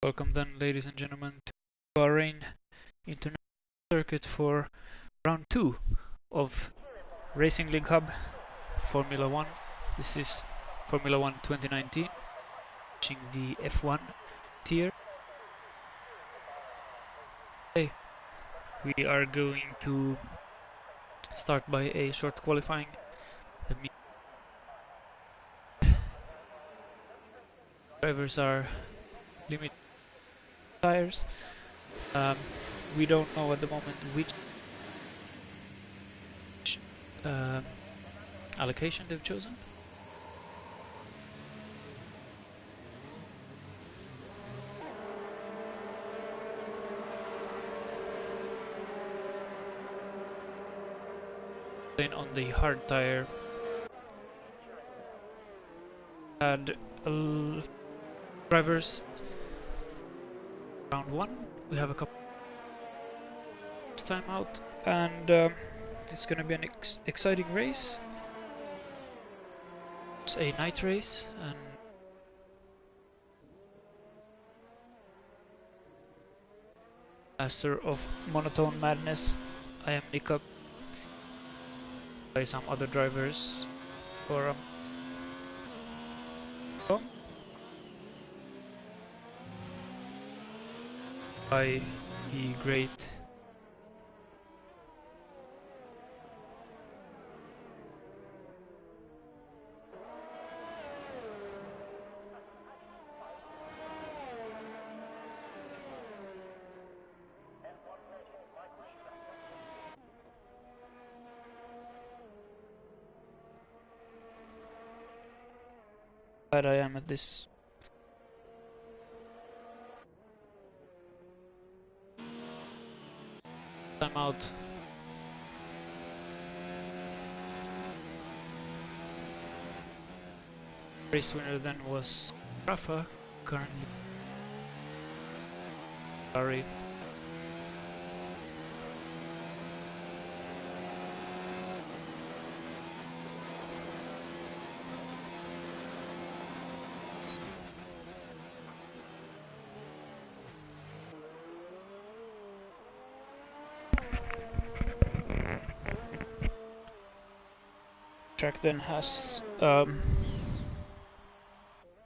Welcome then, ladies and gentlemen, to Bahrain International Circuit for round 2 of Racing League Hub Formula 1. This is Formula 1 2019, reaching the F1 tier. Okay, we are going to start by a short qualifying. Drivers are limited tires. We don't know at the moment which allocation they've chosen. Then on the hard tire, had drivers round 1. We have a couple time out, and it's gonna be an exciting race. It's a night race, and master of monotone madness, I am Nika by some other drivers for by the great glad I am at this. Time out. Race winner then was Rafa, currently sorry. Track then has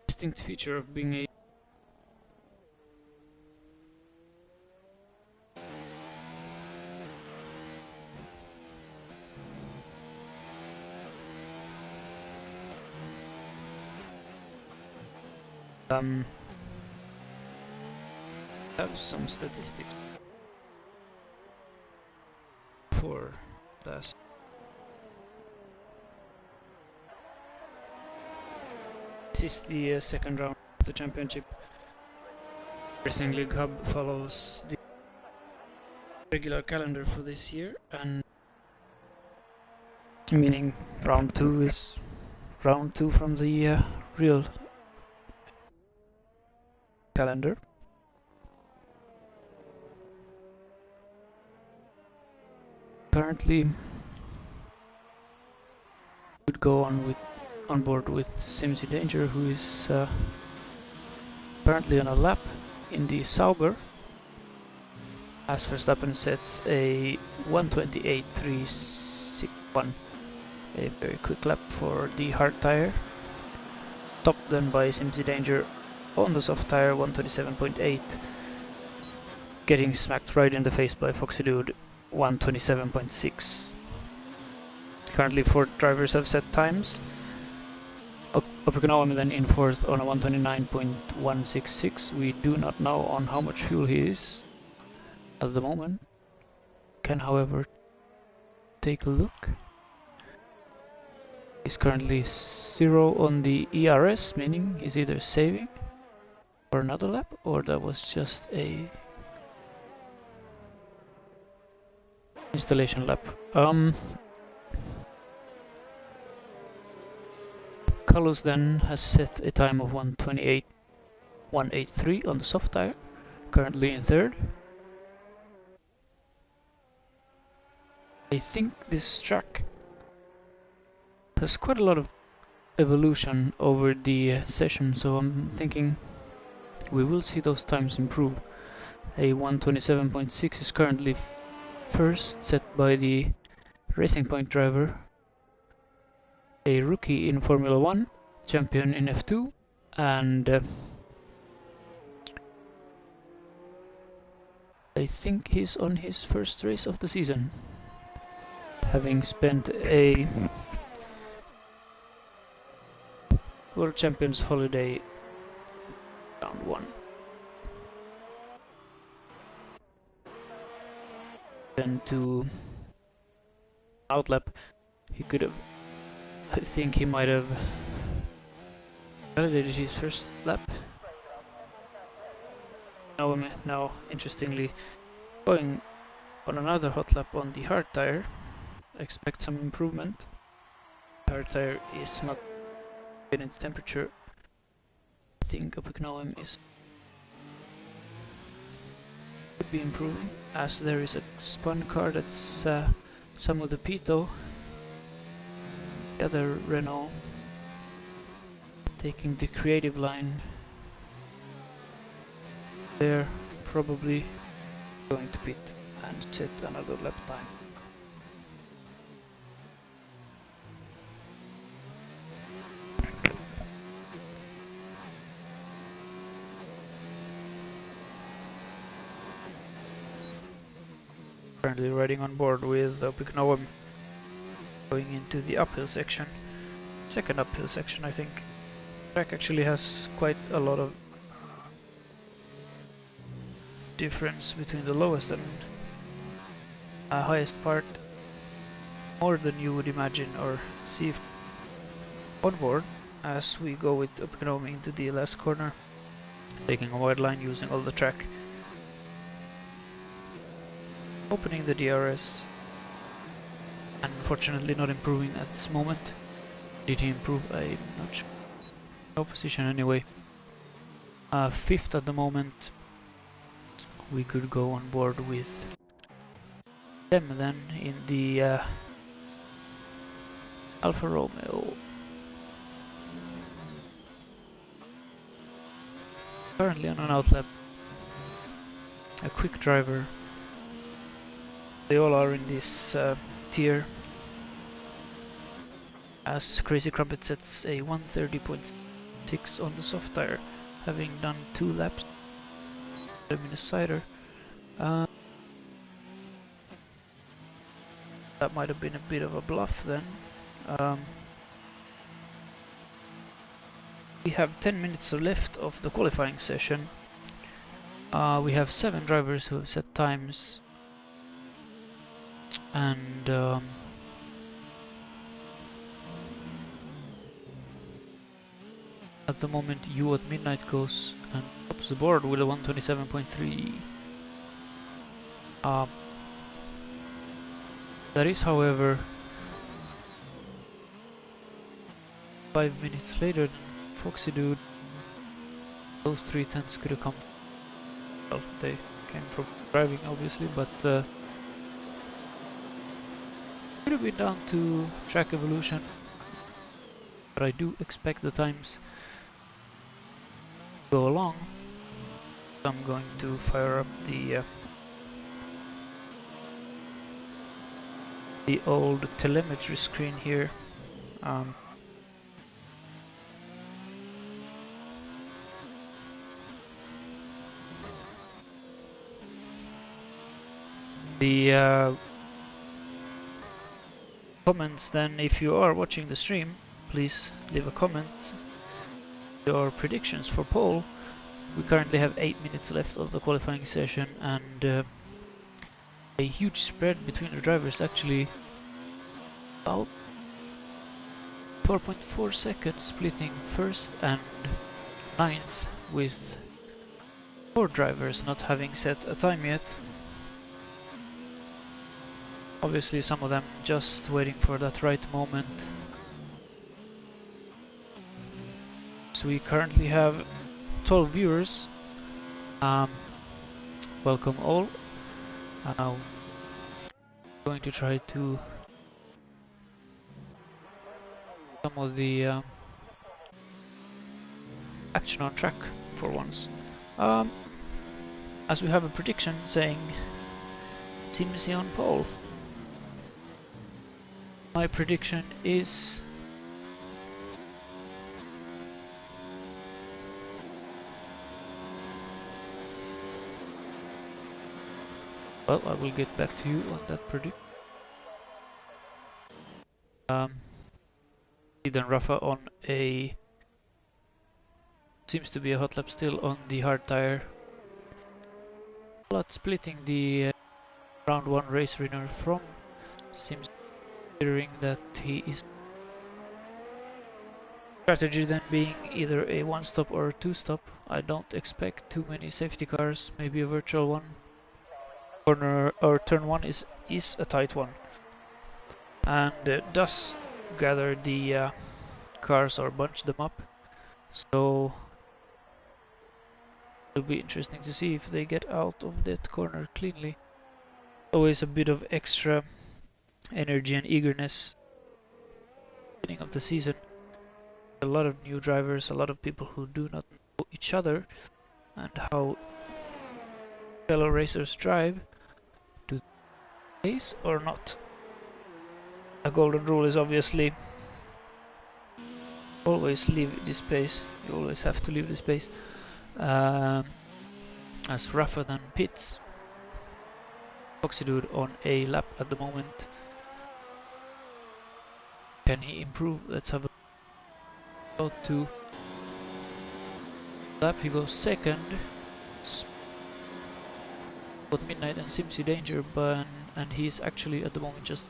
distinct feature of being a have some statistics for that. This is the second round of the championship. Racing League Hub follows the regular calendar for this year, and meaning round 2 is round 2 from the real calendar. Currently would go on board with Simsy Danger, who is currently on a lap in the Sauber, as Verstappen sets a 1:28.361, a very quick lap for the hard tire, topped then by Simsy Danger on the soft tire, 1:27.8, getting smacked right in the face by Foxy Dude, 1:27.6. Currently 4 drivers have set times. Oprikonomi then in 4th on a 1:29.166. We do not know on how much fuel he is at the moment. Can however take a look. He's currently 0 on the ERS, meaning he's either saving for another lap, or that was just a installation lap. Carlos then has set a time of 1:28.183 on the soft tire, currently in 3rd. I think this track has quite a lot of evolution over the session, so I'm thinking we will see those times improve. A 1:27.6 is currently first, set by the Racing Point driver, a rookie in Formula 1, champion in F2, and I think he's on his first race of the season, having spent a World Champions holiday round 1. Then to outlap, he could have, I think he might have validated his first lap. Now, interestingly, going on another hot lap on the hard tire. Expect some improvement. The hard tire is not in its temperature. I think Opicnoem is could be improving, as there is a spun car that's some of the Pito, the other Renault, taking the creative line. They're probably going to pit and set another lap time. Currently riding on board with Opicnoem, going into the uphill section. Second uphill section, I think. The track actually has quite a lot of difference between the lowest and highest part, more than you would imagine or see on board, as we go with Opicnoem into the last corner, taking a wide line using all the track. Opening the DRS, and unfortunately not improving at this moment. Did he improve? I'm not sure. No position anyway. Fifth at the moment. We could go on board with them then in the Alfa Romeo. Currently on an outlap. A quick driver. They all are in this tier, as Crazy Crumpet sets a 1:30.6 on the soft tire, having done 2 laps. In a cider. That might have been a bit of a bluff then. We have 10 minutes left of the qualifying session. We have 7 drivers who have set times. And at the moment, You at Midnight goes and tops the board with a 1:27.3. That is, however, 5 minutes later than Foxy Dude. Those 3 tenths could have come. Well, they came from driving, obviously, but could have been down to track evolution. But I do expect the times to go along. So I'm going to fire up the old telemetry screen here. The comments then, if you are watching the stream, please leave a comment. Your predictions for pole. We currently have 8 minutes left of the qualifying session, and a huge spread between the drivers, actually about 4.4 seconds, splitting first and ninth, with 4 drivers not having set a time yet. Obviously some of them just waiting for that right moment. So we currently have 12 viewers. Welcome all. I'm going to try to some of the action on track for once. Um, as we have a prediction saying Simsi on pole. My prediction is well, I will get back to you on that prediction. Then Rafa on a seems to be a hot lap still on the hard tire. But splitting the round 1 race winner from Sims, considering that he is strategy then being either a 1-stop or a 2-stop. I don't expect too many safety cars, maybe a virtual one. Corner or turn 1 is a tight one, and does gather the cars or bunch them up, so it'll be interesting to see if they get out of that corner cleanly. Always a bit of extra energy and eagerness at the beginning of the season. A lot of new drivers, a lot of people who do not know each other and how fellow racers drive. Do they race or not? A golden rule is obviously always leave the space. You always have to leave the space. As Rafa then pits. Foxy Dude on a lap at the moment. Can he improve? Let's have a go to lap. He goes second. Both Midnight and Simsi Danger, and he is actually at the moment just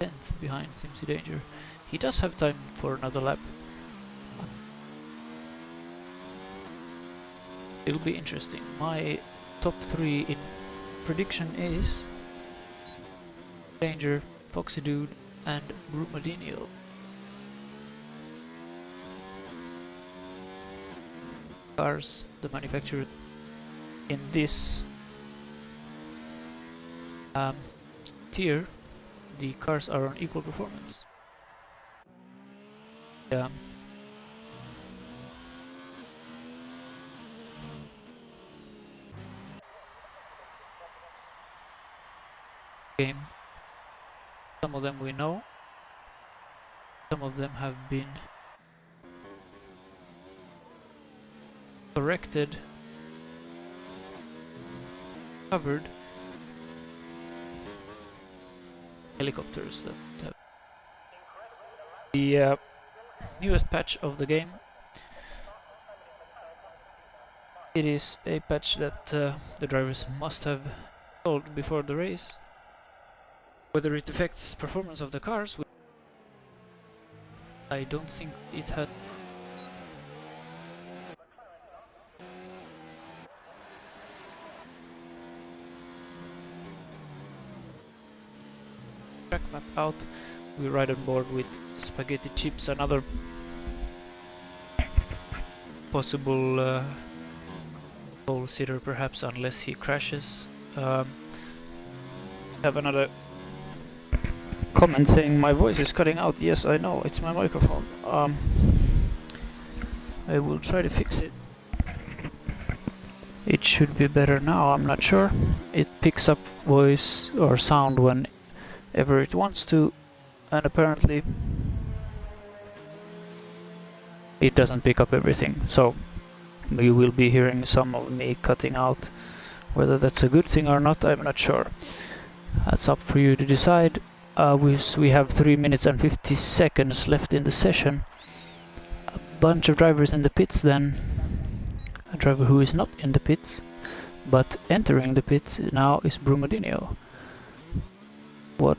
10th behind Simsi Danger. He does have time for another lap. It'll be interesting. My top 3 in prediction is Danger, Foxy Dude, and Brumadinho. Cars, the manufacturer in this tier, the cars are on equal performance. Game. Some of them we know, some of them have been corrected, covered. Helicopters that have the newest patch of the game. It is a patch that the drivers must have installed before the race. Whether it affects performance of the cars, I don't think it had. Track map out. We ride on board with Spaghetti Chips, another possible pole sitter perhaps, unless he crashes. Have another comment saying my voice is cutting out. Yes, I know, it's my microphone. I will try to fix it. It should be better now, I'm not sure. It picks up voice or sound whenever it wants to, and apparently it doesn't pick up everything, so you will be hearing some of me cutting out. Whether that's a good thing or not, I'm not sure. That's up for you to decide. We have 3 minutes and 50 seconds left in the session. A bunch of drivers in the pits then. A driver who is not in the pits, but entering the pits now is Brumadinho. What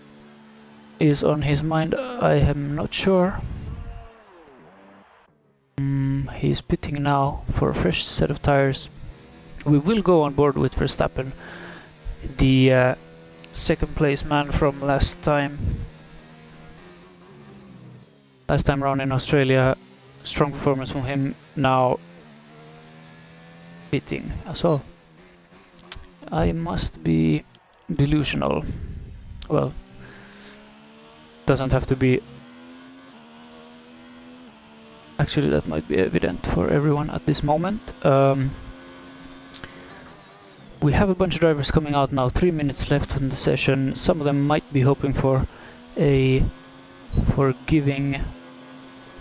is on his mind, I am not sure. He's pitting now for a fresh set of tires. We will go on board with Verstappen, the second place man from last time round in Australia. Strong performance from him, now pitting as well. I must be delusional. Well, doesn't have to be. Actually, that might be evident for everyone at this moment. We have a bunch of drivers coming out now, 3 minutes left in the session. Some of them might be hoping for a forgiving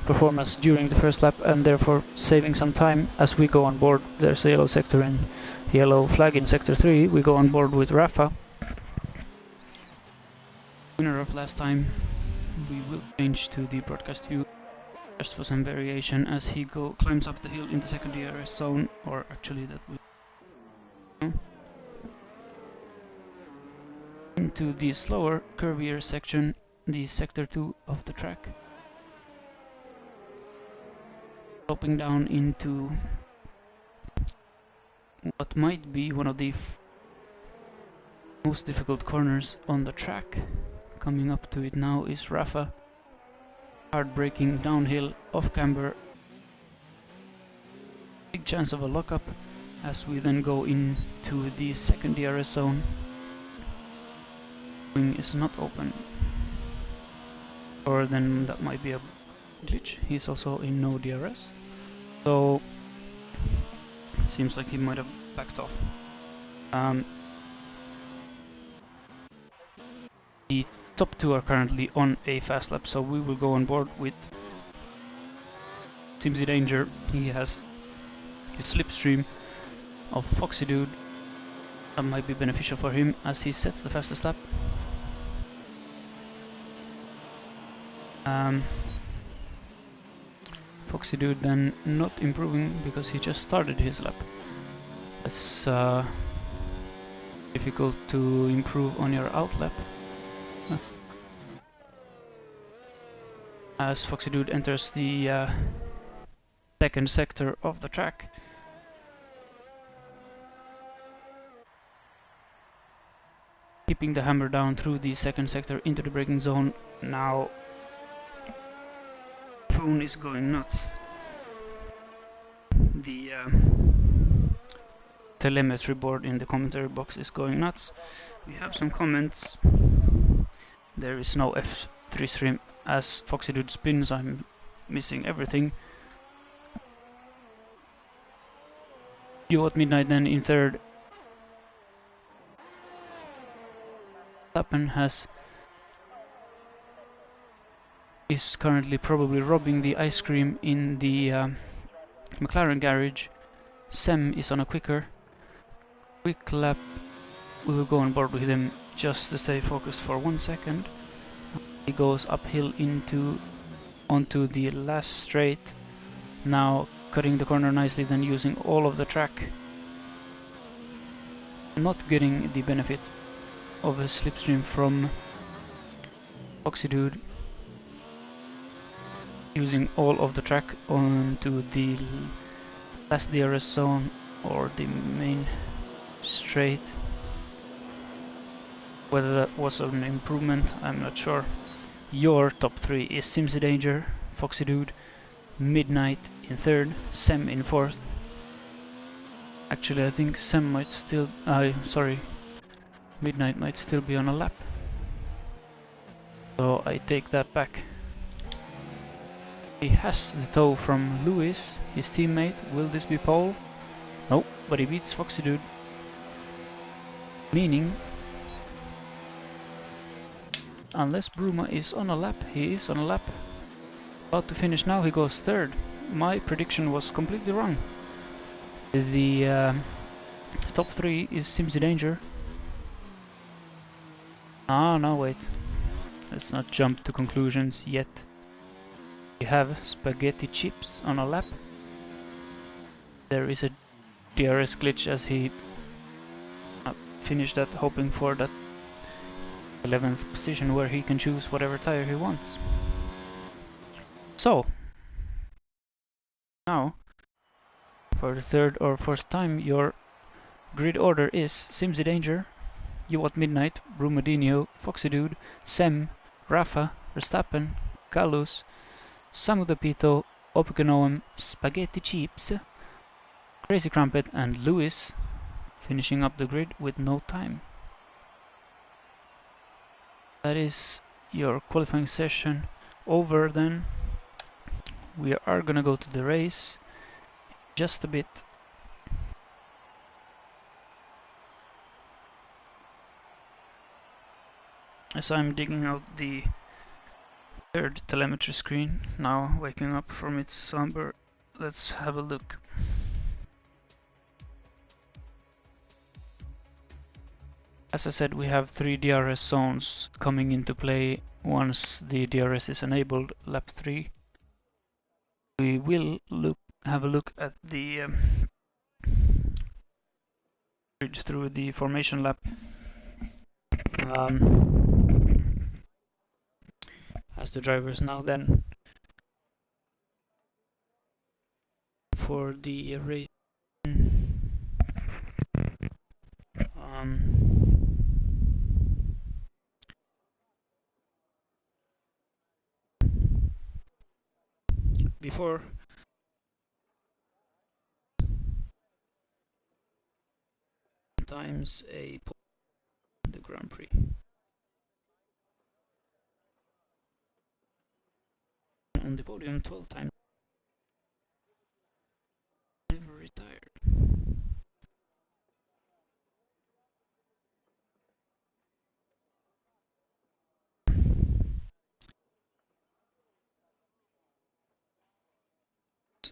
performance during the first lap and therefore saving some time as we go on board. There's a yellow flag in sector 3. We go on board with Rafa, winner of last time. We will change to the broadcast view just for some variation as he climbs up the hill in the second DRS zone, or actually that will into the slower, curvier section, the sector 2 of the track. Sloping down into what might be one of the most difficult corners on the track. Coming up to it now is Rafa. Hard braking downhill, off camber. Big chance of a lockup as we then go into the second DRS zone. Wing is not open. Or then that might be a glitch. He's also in no DRS. So seems like he might have backed off. The top two are currently on a fast lap, so we will go on board with Simsy Danger. He has his slipstream of Foxy Dude. That might be beneficial for him as he sets the fastest lap. Foxy Dude then not improving because he just started his lap. It's difficult to improve on your out lap. As Foxy Dude enters the second sector of the track. Keeping the hammer down through the second sector into the braking zone. Now phone is going nuts. The telemetry board in the commentary box is going nuts. We have some comments. There is no F3 stream as Foxy Dude spins. I'm missing everything. You at Midnight then in third. Lappen is currently probably robbing the ice cream in the McLaren garage. Sem is on a quick lap. We will go on board with him just to stay focused for 1 second. He goes uphill onto the last straight. Now cutting the corner nicely, then using all of the track. Not getting the benefit of a slipstream from Foxy Dude. Using all of the track onto the last DRS zone or the main straight. Whether that was an improvement, I'm not sure. Your top three is Simsy Danger, Foxy Dude, Midnight in third, Sem in fourth. Actually, I think Sem might still... Midnight might still be on a lap. So I take that back. He has the tow from Lewis, his teammate. Will this be pole? No, but he beats Foxy Dude. Meaning, unless Bruma is on a lap, he is on a lap. About to finish now, he goes third. My prediction was completely wrong. The top three is Simsy Danger. Ah, no, wait. Let's not jump to conclusions yet. We have Spaghetti Chips on a lap. There is a DRS glitch as he finished that, hoping for that 11th position where he can choose whatever tire he wants. So, now, for the third or fourth time, your grid order is Simsy Danger, You at Midnight, Brumadinho, Foxy Dude, Sem, Rafa, Verstappen, Gallus, Samu Depito, Opikanoam, Spaghetti Chips, Crazy Crumpet, and Lewis, finishing up the grid with no time. That is your qualifying session over then. We are gonna go to the race just a bit. as I'm digging out the third telemetry screen, now waking up from its slumber, let's have a look. As I said, we have 3 DRS zones coming into play once the DRS is enabled, lap 3. We will have a look at the bridge through the formation lap. As the drivers now then for the race. Before times a the Grand Prix. On the podium 12 times. Never retired.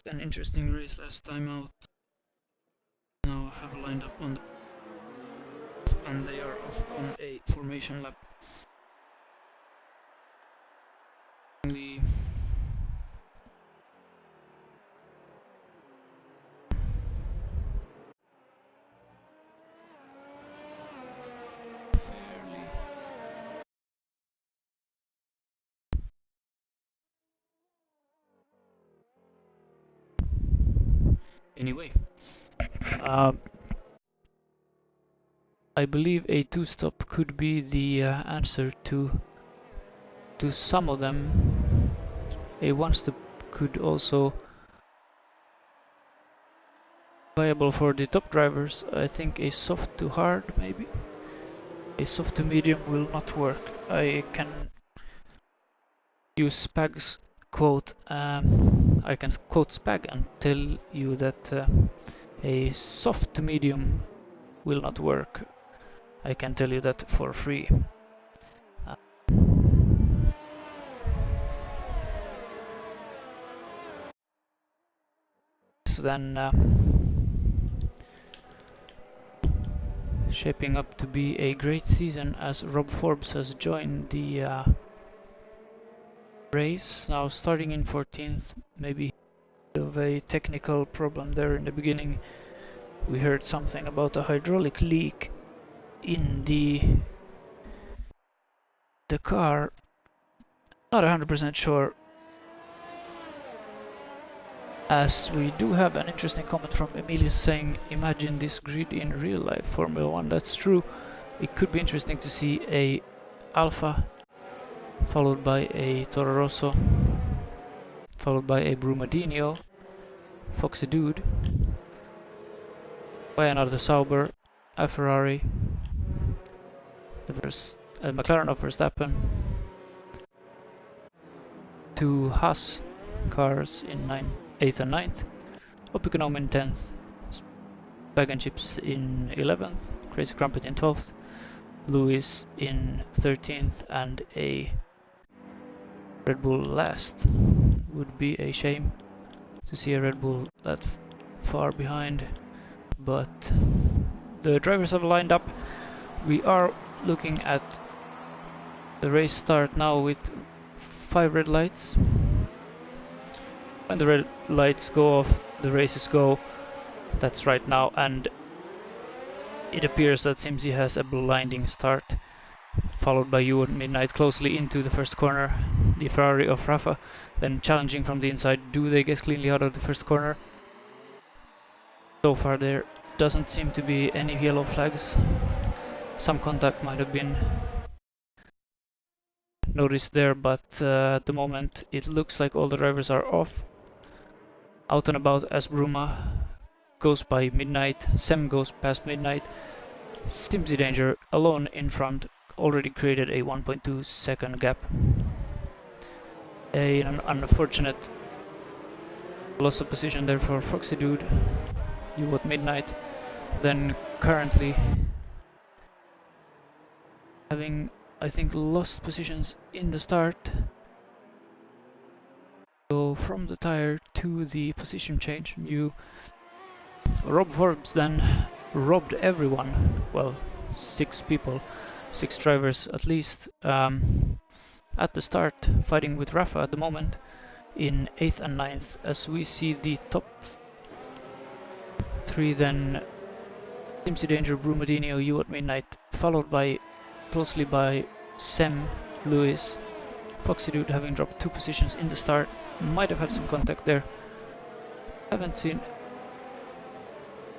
An interesting race last time out. Now have lined up on the and they are off on a formation lap. Anyway, I believe a two-stop could be the answer to some of them. A one-stop could also be viable for the top drivers. I think a soft to hard, maybe. A soft to medium will not work. I can use Spag's quote. I can quote Spag and tell you that a soft to medium will not work. I can tell you that for free. So then shaping up to be a great season as Rob Forbes has joined the race, now starting in 14th. Maybe of a technical problem there in the beginning. We heard something about a hydraulic leak in the car. Not 100% sure, as we do have an interesting comment from Emilius saying, imagine this grid in real life Formula 1. That's true. It could be interesting to see a Alpha followed by a Toro Rosso, followed by a Brumadinho, Foxy Dude, by another Sauber, a Ferrari, a McLaren of Verstappen, 2 Haas cars in 8th and 9th, Opikonom in 10th, Bag and Chips in 11th, Crazy Crumpet in 12th, Lewis in 13th, and a Red Bull last. Would be a shame to see a Red Bull that far behind, but the drivers have lined up. We are looking at the race start now with 5 red lights. When the red lights go off, the races go. That's right now, and it appears that Simsi has a blinding start, followed by you at Midnight closely into the first corner. The Ferrari of Rafa then challenging from the inside. Do they get cleanly out of the first corner? So far there doesn't seem to be any yellow flags. Some contact might have been noticed there, but at the moment it looks like all the drivers are off, out and about as Bruma goes by Midnight, Sem goes past Midnight, Simsy Danger alone in front already created a 1.2 second gap. An unfortunate loss of position there for Foxy Dude, you at Midnight, then currently having I think, lost positions in the start. So from the tire to the position change, Rob Forbes then robbed everyone, well, 6 people, 6 drivers at least, at the start, fighting with Rafa at the moment in 8th and 9th, as we see the top 3 then Simpsy Danger, Brumadinho, You at Midnight, followed by closely by Sem, Lewis, Foxy Dude having dropped 2 positions in the start, might have had some contact there. Haven't seen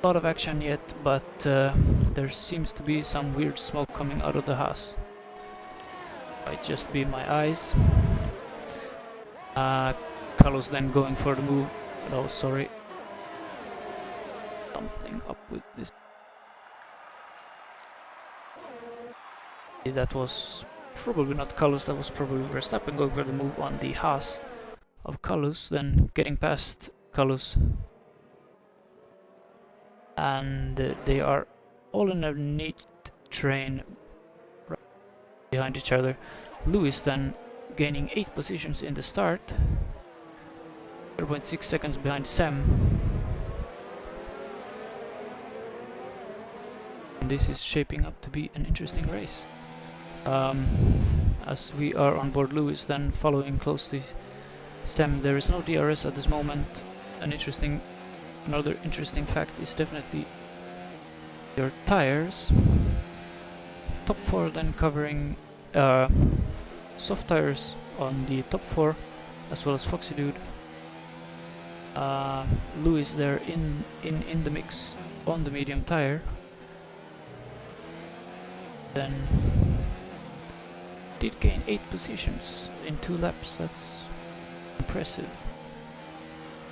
a lot of action yet, but there seems to be some weird smoke coming out of the Haas. Might just be my eyes. Carlos then going for the move. Oh, sorry. Something up with this. That was probably not Carlos, that was probably Verstappen going for the move on the Haas of Carlos, then getting past Carlos. And they are all in a neat train right behind each other. Lewis then gaining 8 positions in the start, 0.6 seconds behind Sam. And this is shaping up to be an interesting race. As we are on board Lewis, then following closely Sam. There is no DRS at this moment. Another interesting fact is definitely your tires. Top 4 then covering soft tires on the top 4, as well as Foxy Dude. Lewis there in the mix on the medium tire. Then did gain 8 positions in 2 laps. That's impressive.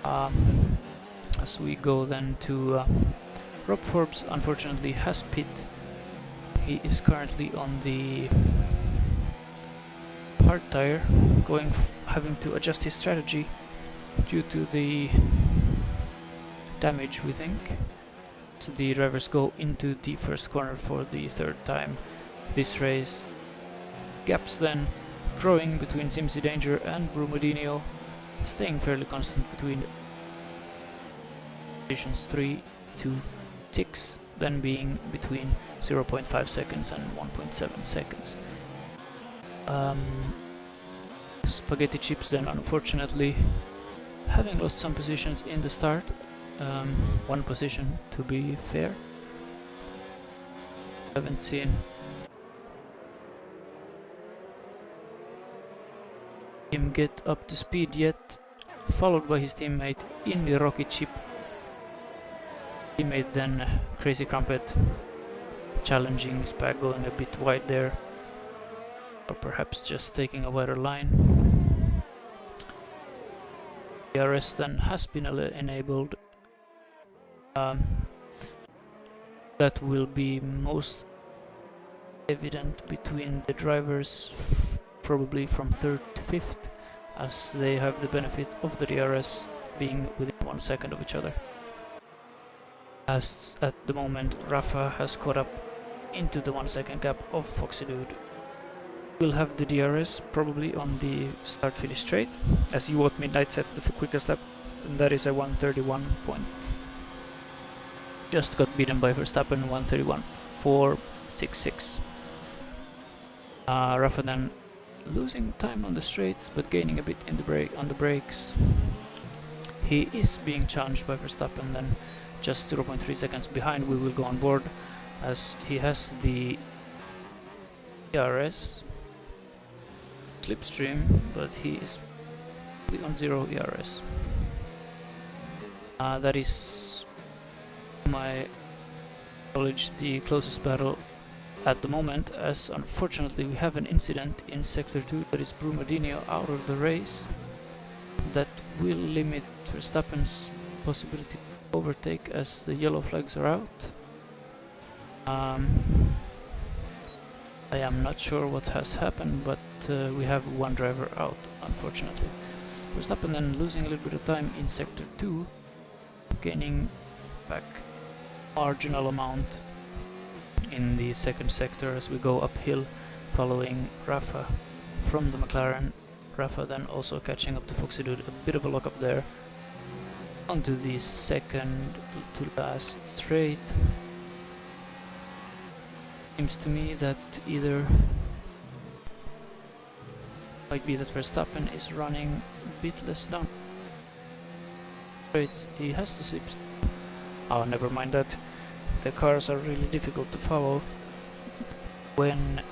As we go then to Rob Forbes, unfortunately has pit. He is currently on the hard tire, having to adjust his strategy due to the damage, we think. So the drivers go into the first corner for the 3rd time this race. Gaps then growing between Simpsy Danger and Brumadinho, staying fairly constant between positions 3 to 6, then being between 0.5 seconds and 1.7 seconds. Spaghetti Chips then unfortunately having lost some positions in the start, 1 position to be fair. Haven't seen him get up to speed yet, followed by his teammate in the Rocky Chip. Teammate then Crazy Crumpet challenging his back, going a bit wide there, or perhaps just taking a wider line. DRS then has been enabled. That will be most evident between the drivers, probably from 3rd to 5th, as they have the benefit of the DRS being within 1 second of each other. As at the moment Rafa has caught up into the 1 second gap of Foxy Dude. We'll have the DRS probably on the start-finish straight, as You at Midnight sets the quickest lap, and that is a 1:31 point. Just got beaten by Verstappen, 1:31.466. Rafa then losing time on the straights, but gaining a bit in on the brakes. He is being challenged by Verstappen, then just 0.3 seconds behind. We will go on board as he has the ERS slipstream, but he is on 0 ERS. That is, my knowledge, the closest battle at the moment, as unfortunately we have an incident in Sector 2 that is Brumadinho out of the race. That will limit Verstappen's possibility to overtake as the yellow flags are out. I am not sure what has happened, but we have 1 driver out, unfortunately. Verstappen then losing a little bit of time in Sector 2, gaining back marginal amount in the 2nd sector as we go uphill following Rafa from the McLaren. Rafa then also catching up to Foxy Dude, a bit of a lock up there. Onto the second to last straight. Seems to me that either might be that Verstappen is running a bit less down. He has to slip. Oh, never mind that. The cars are really difficult to follow when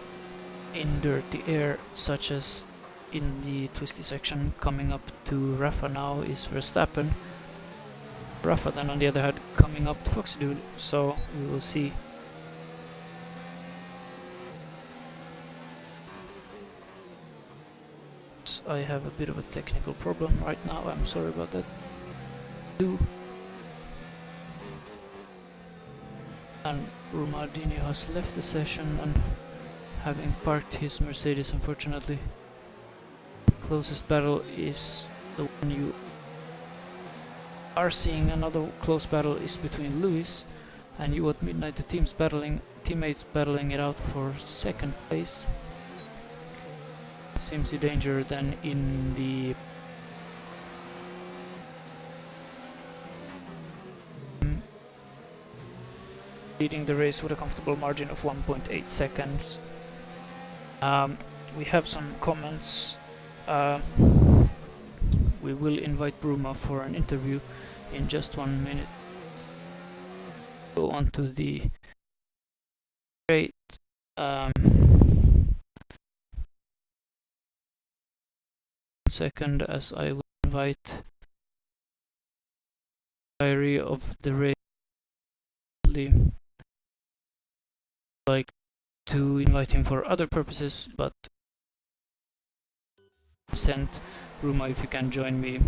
in dirty air, such as in the twisty section. Coming up to Rafa now is Verstappen. Rafa then on the other hand coming up to Foxy Dude, so we will see. I have a bit of a technical problem right now, I'm sorry about that. And Rumardinho has left the session and having parked his Mercedes, unfortunately. The closest battle is the one you are seeing. Another close battle is between Lewis and you at Midnight, the teammates battling it out for second place. Seems the danger then in the leading the race with a comfortable margin of 1.8 seconds. We have some comments. We will invite Bruma for an interview in just 1 minute. Go on to the straight. Second, as I will invite diary of the race. Like to invite him for other purposes, but send Bruma if you can join me.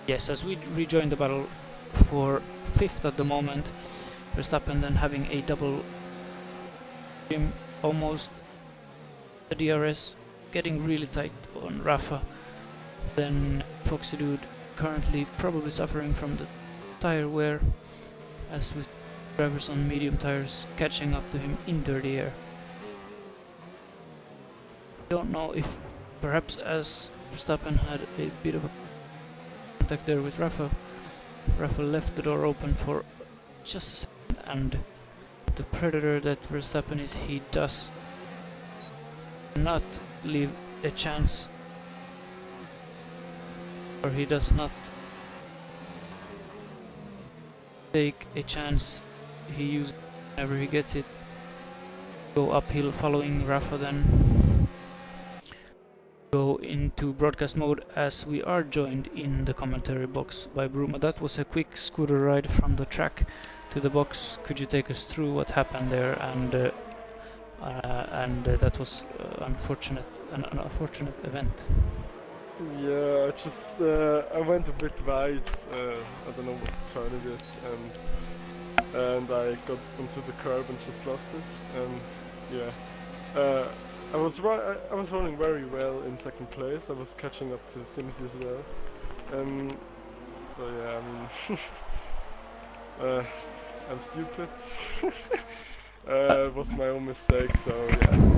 Yes, as we rejoin the battle for 5th at the moment. Verstappen then having a double trim, almost the DRS, getting really tight on Rafa. Then Foxy Dude currently probably suffering from the tire wear, as with drivers on medium tires catching up to him in dirty air. Don't know if perhaps as Verstappen had a bit of a contact there with Rafa, Rafa left the door open for just a second, and the predator that Verstappen is, he does not leave a chance, or he does not take a chance. He uses whenever he gets it. Go uphill following Rafa, then go into broadcast mode as we are joined in the commentary box by Bruma. That was a quick scooter ride from the track to the box. Could you take us through what happened there? And that was an unfortunate event. Yeah, I went a bit wide. I don't know what turn it is, and I got onto the curb and just lost it. And yeah, I was running very well in second place. I was catching up to Timothy as well. So yeah, I mean, I'm stupid. It was my own mistake, so yeah.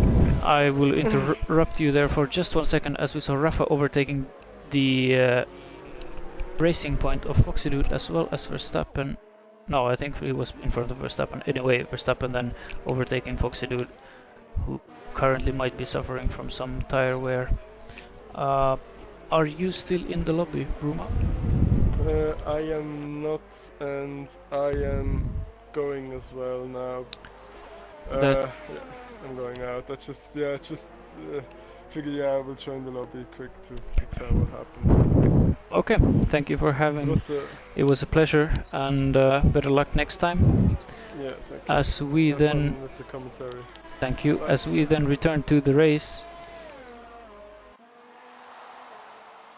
I will interrupt you there for just 1 second, as we saw Rafa overtaking the racing point of Foxy Dude as well as Verstappen. No, I think he was in front of Verstappen. Anyway, Verstappen then overtaking Foxy Dude, who currently might be suffering from some tire wear. Are you still in the lobby, Bruma? I am not, and I am going as well now. Yeah, I'm going out. I just figured I will join the lobby quick to tell what happened. Okay, thank you for having. It was a pleasure, and better luck next time. Yeah, thank you. As we Have then fun with the commentary. Thank you. Bye. As we then return to the race,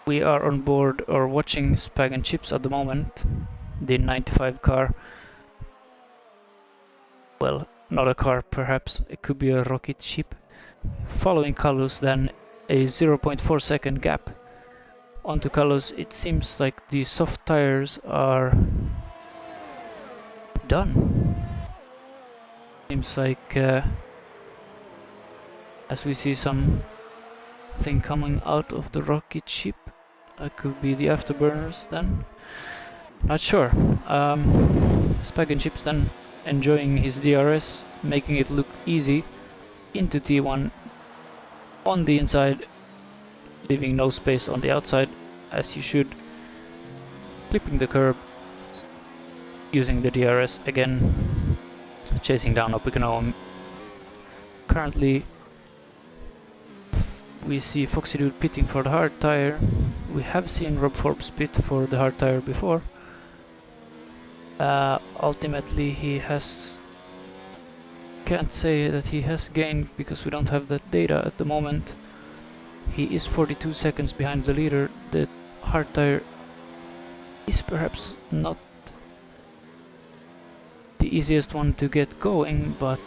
we are on board or watching Spag and Chips at the moment, the 95 car. Well, not a car perhaps, it could be a rocket ship. Following Carlos, then a 0.4 second gap onto Carlos. It seems like the soft tires are done. Seems like as we see something coming out of the rocket ship, that could be the afterburners then. Not sure. Spag and Chips then enjoying his DRS, making it look easy into T1 on the inside, leaving no space on the outside, as you should. Clipping the curb, using the DRS again, chasing down Opikonoum. Currently, we see Foxy Dude pitting for the hard tire. We have seen Rob Forbes pit for the hard tire before. Ultimately, he can't say that he has gained because we don't have that data at the moment. He is 42 seconds behind the leader. The hard tire is perhaps not the easiest one to get going, but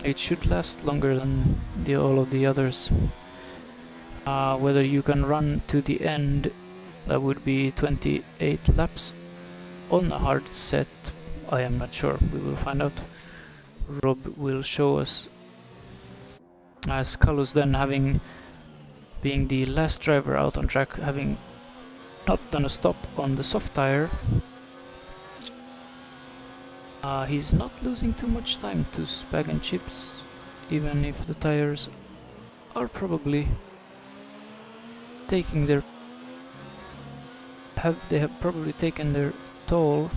it should last longer than all of the others. Whether you can run to the end, that would be 28 laps on a hard set, I am not sure. We will find out. Rob will show us. As Carlos then being the last driver out on track, having not done a stop on the soft tire. He's not losing too much time to Spag and Chips, even if the tires are probably taking their they have probably taken their toll.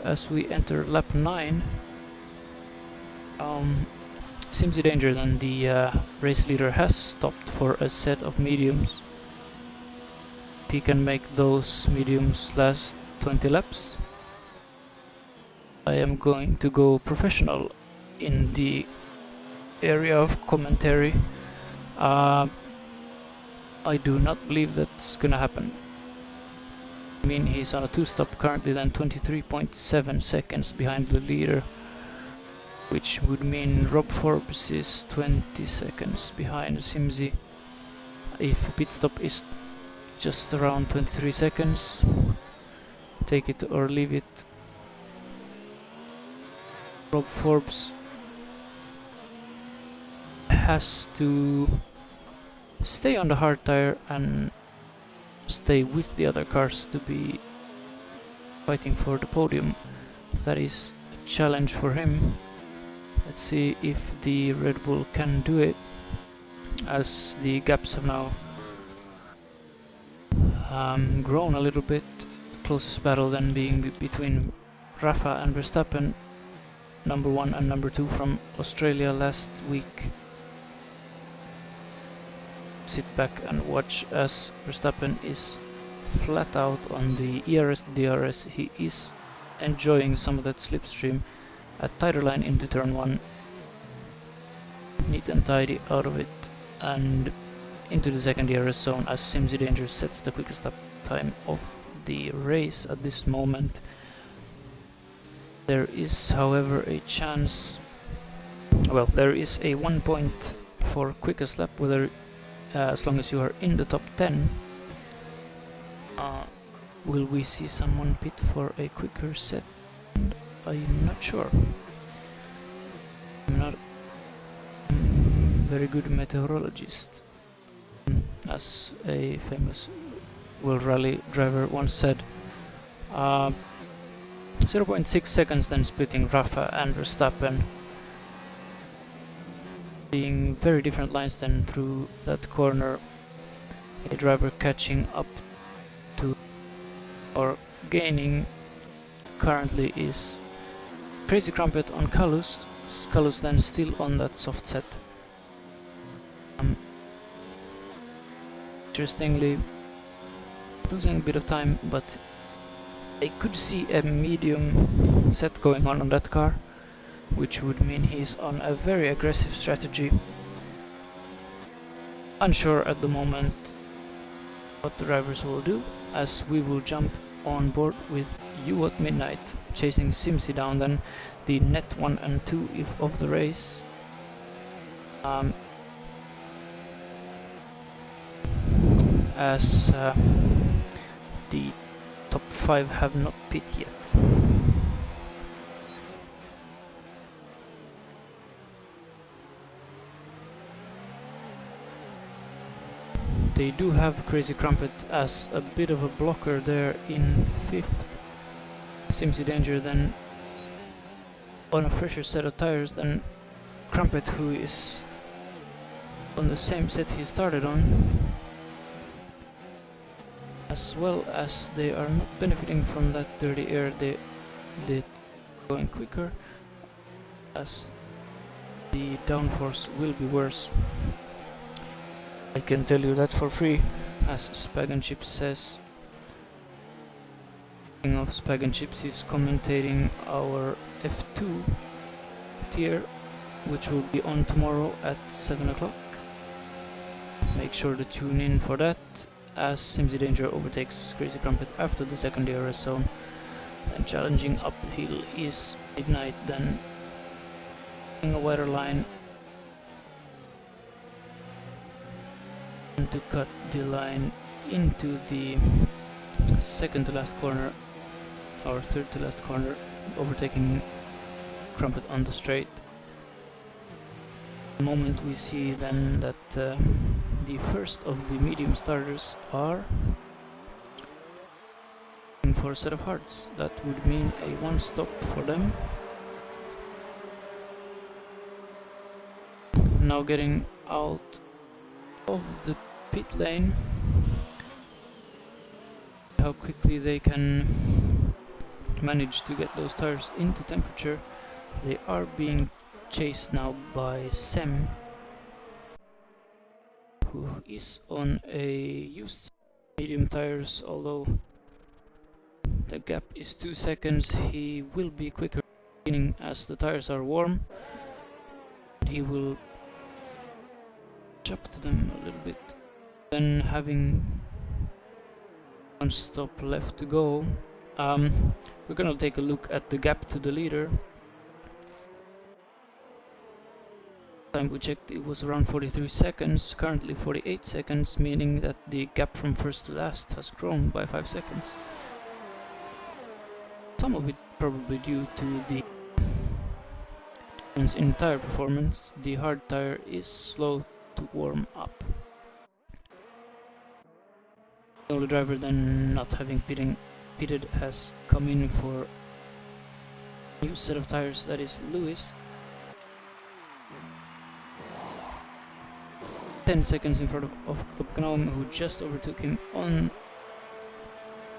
As we enter lap 9, Simsy Danger, then the race leader, has stopped for a set of mediums. If he can make those mediums last 20 laps, I am going to go professional in the area of commentary. I do not believe that's gonna happen. I mean, he's on a 2-stop currently, then 23.7 seconds behind the leader, which would mean Rob Forbes is 20 seconds behind Simsy. If a pit stop is just around 23 seconds, take it or leave it. Rob Forbes has to stay on the hard tire and stay with the other cars to be fighting for the podium. That is a challenge for him. Let's see if the Red Bull can do it, as the gaps have now grown a little bit. The closest battle then being between Rafa and Verstappen, number 1 and number 2 from Australia last week. Sit back and watch as Verstappen is flat out on the ERS DRS. He is enjoying some of that slipstream at tighter line into turn 1. Neat and tidy out of it and into the second DRS zone as Simsy Danger sets the quickest lap time of the race at this moment. There is, however, a chance. Well, there is a 1 point for quickest lap, whether as long as you are in the top 10. Will we see someone pit for a quicker set? I'm not sure. I'm not a very good meteorologist. As a famous World Rally driver once said, 0.6 seconds then splitting Rafa and Verstappen, being very different lines then through that corner. A driver catching up to or gaining currently is Crazy Crumpet on Kalus. Kalus then still on that soft set. Interestingly, losing a bit of time, but I could see a medium set going on that car, which would mean he's on a very aggressive strategy. Unsure at the moment what the drivers will do, as we will jump on board with you at midnight, chasing Simsy down then, the net 1 and 2 of the race. As the top 5 have not pit yet. They do have Crazy Crumpet as a bit of a blocker there in 5th. Simsy Danger then on a fresher set of tires than Crumpet, who is on the same set he started on. As well as they are not benefiting from that dirty air, they're going quicker, as the downforce will be worse. I can tell you that for free, as Spag and Chips says. Speaking of Spag and Chips, he's commentating our F2 tier, which will be on tomorrow at 7 o'clock. Make sure to tune in for that, as Simsy Danger overtakes Crazy Crumpet after the second DRS zone. And challenging uphill is Midnight, then a wider line and to cut the line into the second to last corner, or third to last corner, overtaking Crumpet on the straight. The moment we see then that the first of the medium starters are in for a set of hards. That would mean a one stop for them. Now getting out of the pit lane. How quickly they can manage to get those tires into temperature. They are being chased now by Sem, who is on a used medium tires, although the gap is 2 seconds. He will be quicker beginning as the tires are warm. He will jump to them a little bit. Then having one stop left to go, we're gonna take a look at the gap to the leader. Time we checked, it was around 43 seconds, currently 48 seconds, meaning that the gap from first to last has grown by 5 seconds. Some of it probably due to the difference in tire performance. The hard tire is slow to warm up. The only driver then not having pitted has come in for a new set of tires, that is Lewis. 10 seconds in front of Kopkanom, who just overtook him on...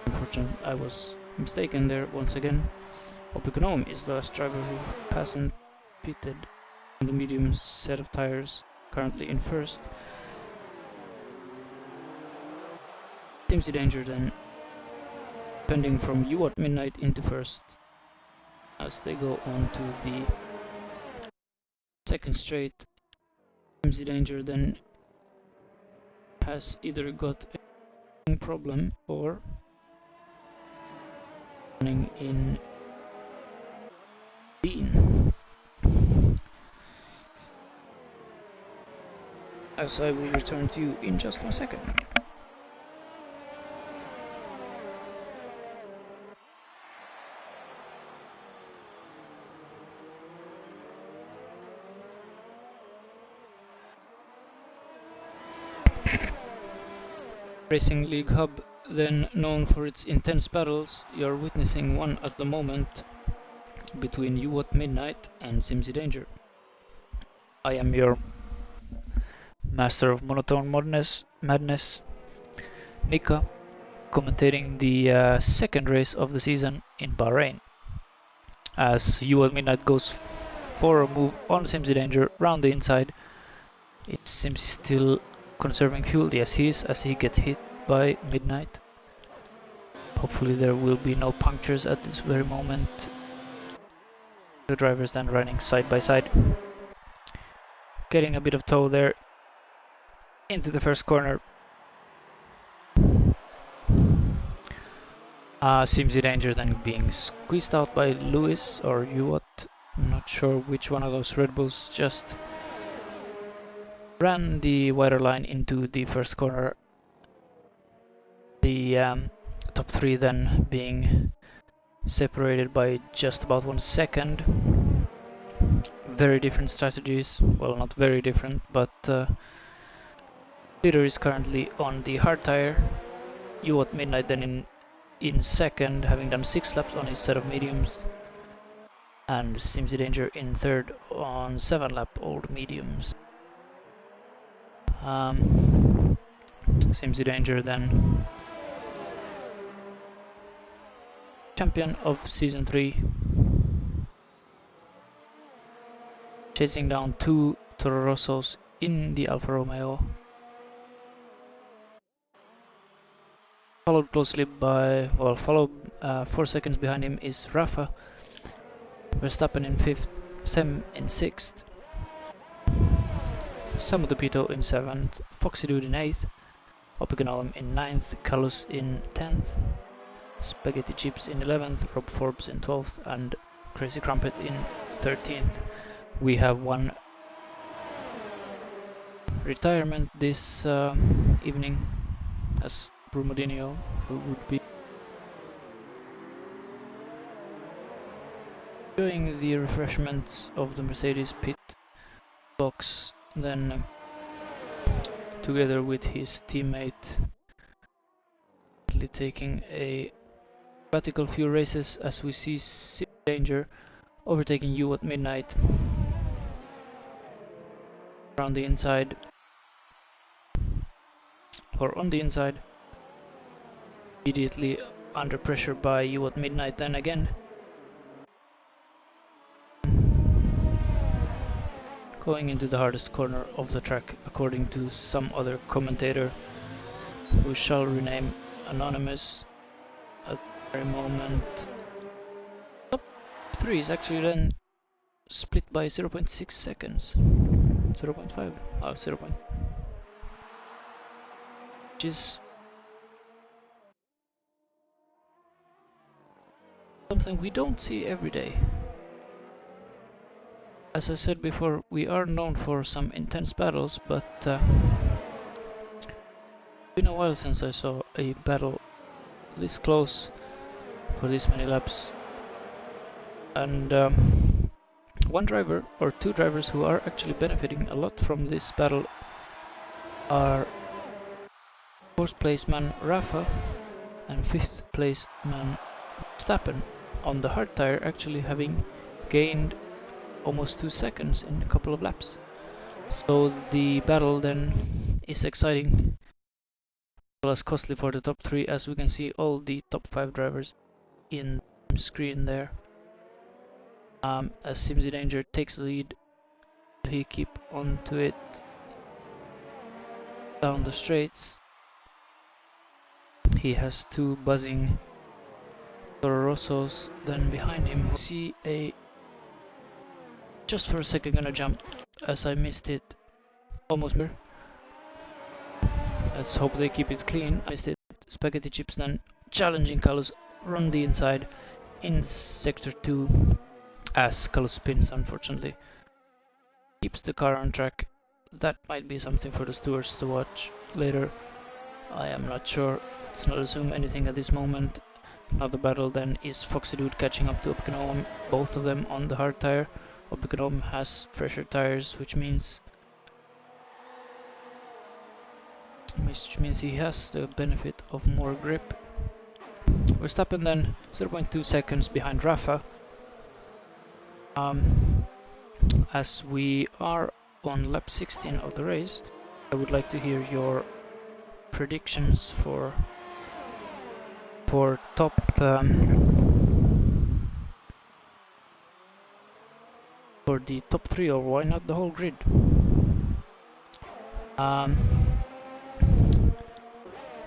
Unfortunately, I was mistaken there once again. Kopkanom is the last driver who hasn't pitted on the medium set of tires, currently in first. Simsy Danger then pending from you at Midnight into first as they go on to the second straight. Simsy Danger then has either got a problem or running in lean. As I will return to you in just 1 second. Racing League Hub, then known for its intense battles, you're witnessing one at the moment between you at Midnight and Simsy Danger. I am your master of monotone madness, Nika, commentating the second race of the season in Bahrain. As you at Midnight goes for a move on Simsy Danger round the inside, it's Simsy still conserving fuel. Yes, he is, as he gets hit by Midnight. Hopefully there will be no punctures at this very moment. The drivers then running side by side. Getting a bit of tow there into the first corner. Simsy Danger then being squeezed out by Lewis or Yuot. I'm not sure which one of those Red Bulls just ran the wider line into the first corner. The top three then being separated by just about 1 second. Very different strategies. Well, not very different, but Leader is currently on the hard tire. You at Midnight then in second, having done 6 laps on his set of mediums. And Simsy Danger in third on 7 lap old mediums. Simsy Danger then champion of season 3, chasing down 2 Toro Rossos in the Alfa Romeo, followed closely by, 4 seconds behind him is Rafa, Verstappen in 5th, Sem in 6th, Samudapito in 7th, Foxy Dude in 8th, Opiganolum in 9th, Callus in 10th, Spaghetti Chips in 11th, Rob Forbes in 12th, and Crazy Crumpet in 13th. We have one retirement this evening, as Brumodinho, who would be enjoying the refreshments of the Mercedes pit box, then together with his teammate taking a sabbatical few races, as we see Danger overtaking you at Midnight around the inside, or on the inside, immediately under pressure by you at Midnight then again. Going into the hardest corner of the track, according to some other commentator who shall rename anonymous at the very moment. Top 3 is actually then split by 0.6 seconds. 0.5? Oh, 0. Which is something we don't see every day. As I said before, we are known for some intense battles, but it's been a while since I saw a battle this close for this many laps. And one driver, or 2 drivers, who are actually benefiting a lot from this battle are 4th place man Rafa and 5th place man Verstappen on the hard tire, actually having gained almost 2 seconds in a couple of laps. So the battle then is exciting, as well as costly for the top 3, as we can see all the top 5 drivers in the screen there. As Simsy Danger takes the lead, he keep onto it down the straights. He has 2 buzzing Toro Rossos then behind him. We see a, just for a second gonna jump as I missed it, almost here. Let's hope they keep it clean. I missed it. Spaghetti Chips then challenging Callus run the inside in sector 2, as Callus spins, unfortunately. Keeps the car on track. That might be something for the stewards to watch later. I am not sure. Let's not assume anything at this moment. Another battle then is Foxy Dude catching up to Opiganolum, both of them on the hard tire. Opiganolum has fresher tires, which means he has the benefit of more grip. Verstappen then 0.2 seconds behind Rafa. As we are on lap 16 of the race, I would like to hear your predictions for top for the top 3, or why not the whole grid.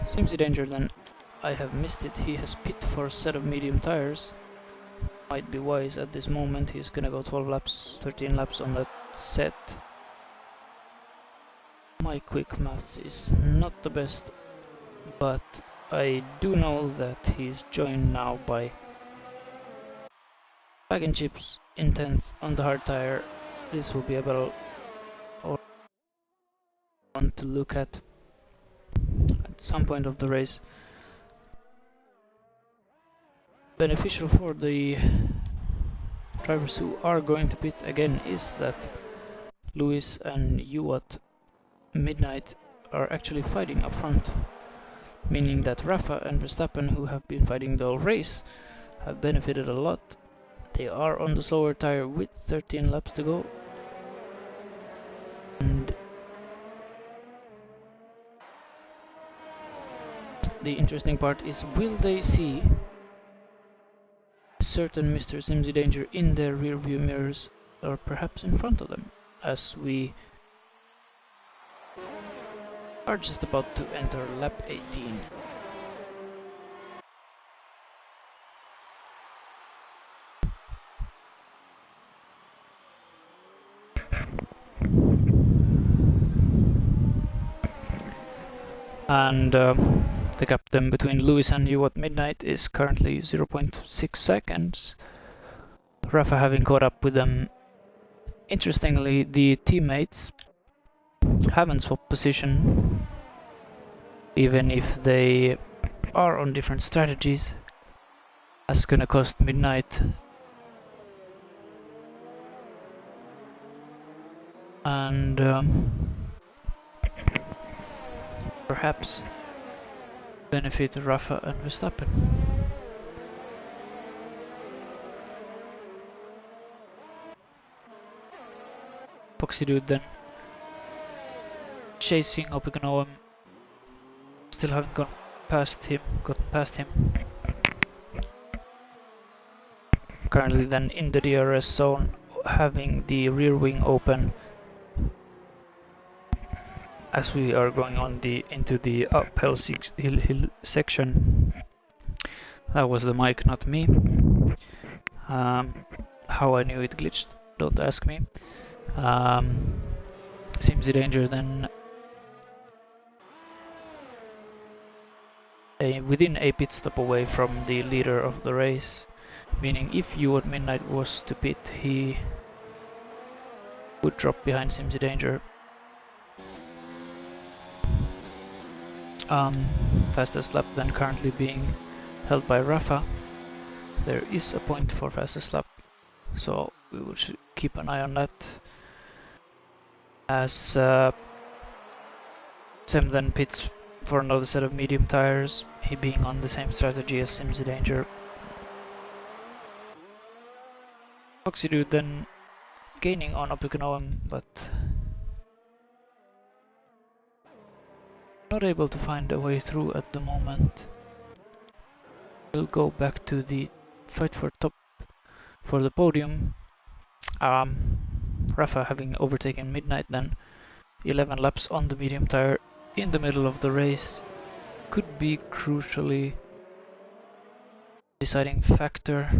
Simsy Danger then, I have missed it, he has pit for a set of medium tires. Might be wise at this moment. He's gonna go 12 laps, 13 laps on that set. My quick maths is not the best, but I do know that he's joined now by Bag and Chips in 10th on the hard tire. This will be a battle I want to look at some point of the race. Beneficial for the drivers who are going to pit again is that Lewis and you at Midnight are actually fighting up front, meaning that Rafa and Verstappen, who have been fighting the whole race, have benefited a lot. They are on the slower tire with 13 laps to go. And the interesting part is, will they see certain Mr. Simsy Danger in their rear view mirrors, or perhaps in front of them, as we are just about to enter lap 18. And the gap then between Lewis and you at midnight is currently 0.6 seconds. Rafa having caught up with them. Interestingly, the teammates haven't swapped position, even if they are on different strategies. That's gonna cost midnight. And perhaps benefit Rafa and Verstappen. Foxy Dude then chasing Opikonoem, still haven't gotten past him. Currently then in the DRS zone, having the rear wing open as we are going on into the uphill hill section. That was the mic, not me. How I knew it glitched, don't ask me. Simsy Danger then within a pit stop away from the leader of the race, meaning if you at midnight was to pit, he would drop behind Simsy Danger. Fastest lap then currently being held by Rafa. There is a point for fastest lap, so we will keep an eye on that. As Sem then pits for another set of medium tires, he being on the same strategy as Simsy Danger. Foxy Dude then gaining on Opikonoem, but not able to find a way through at the moment. We'll go back to the fight for the podium. Rafa having overtaken midnight then, 11 laps on the medium tire in the middle of the race, could be crucially deciding factor.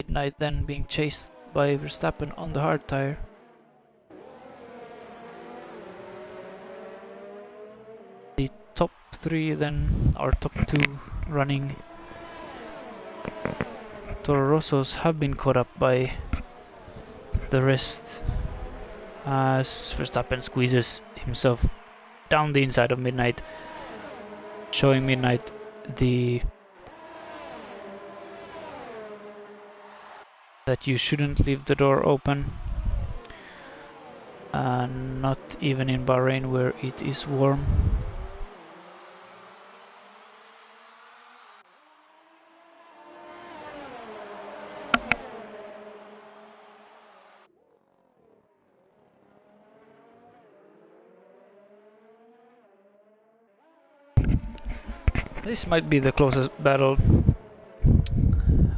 Midnight then being chased by Verstappen on the hard tire. The top 3 then, or top 2 running Toro Rossos have been caught up by the rest, as Verstappen squeezes himself down the inside of Midnight, showing Midnight that you shouldn't leave the door open, and not even in Bahrain where it is warm. This might be the closest battle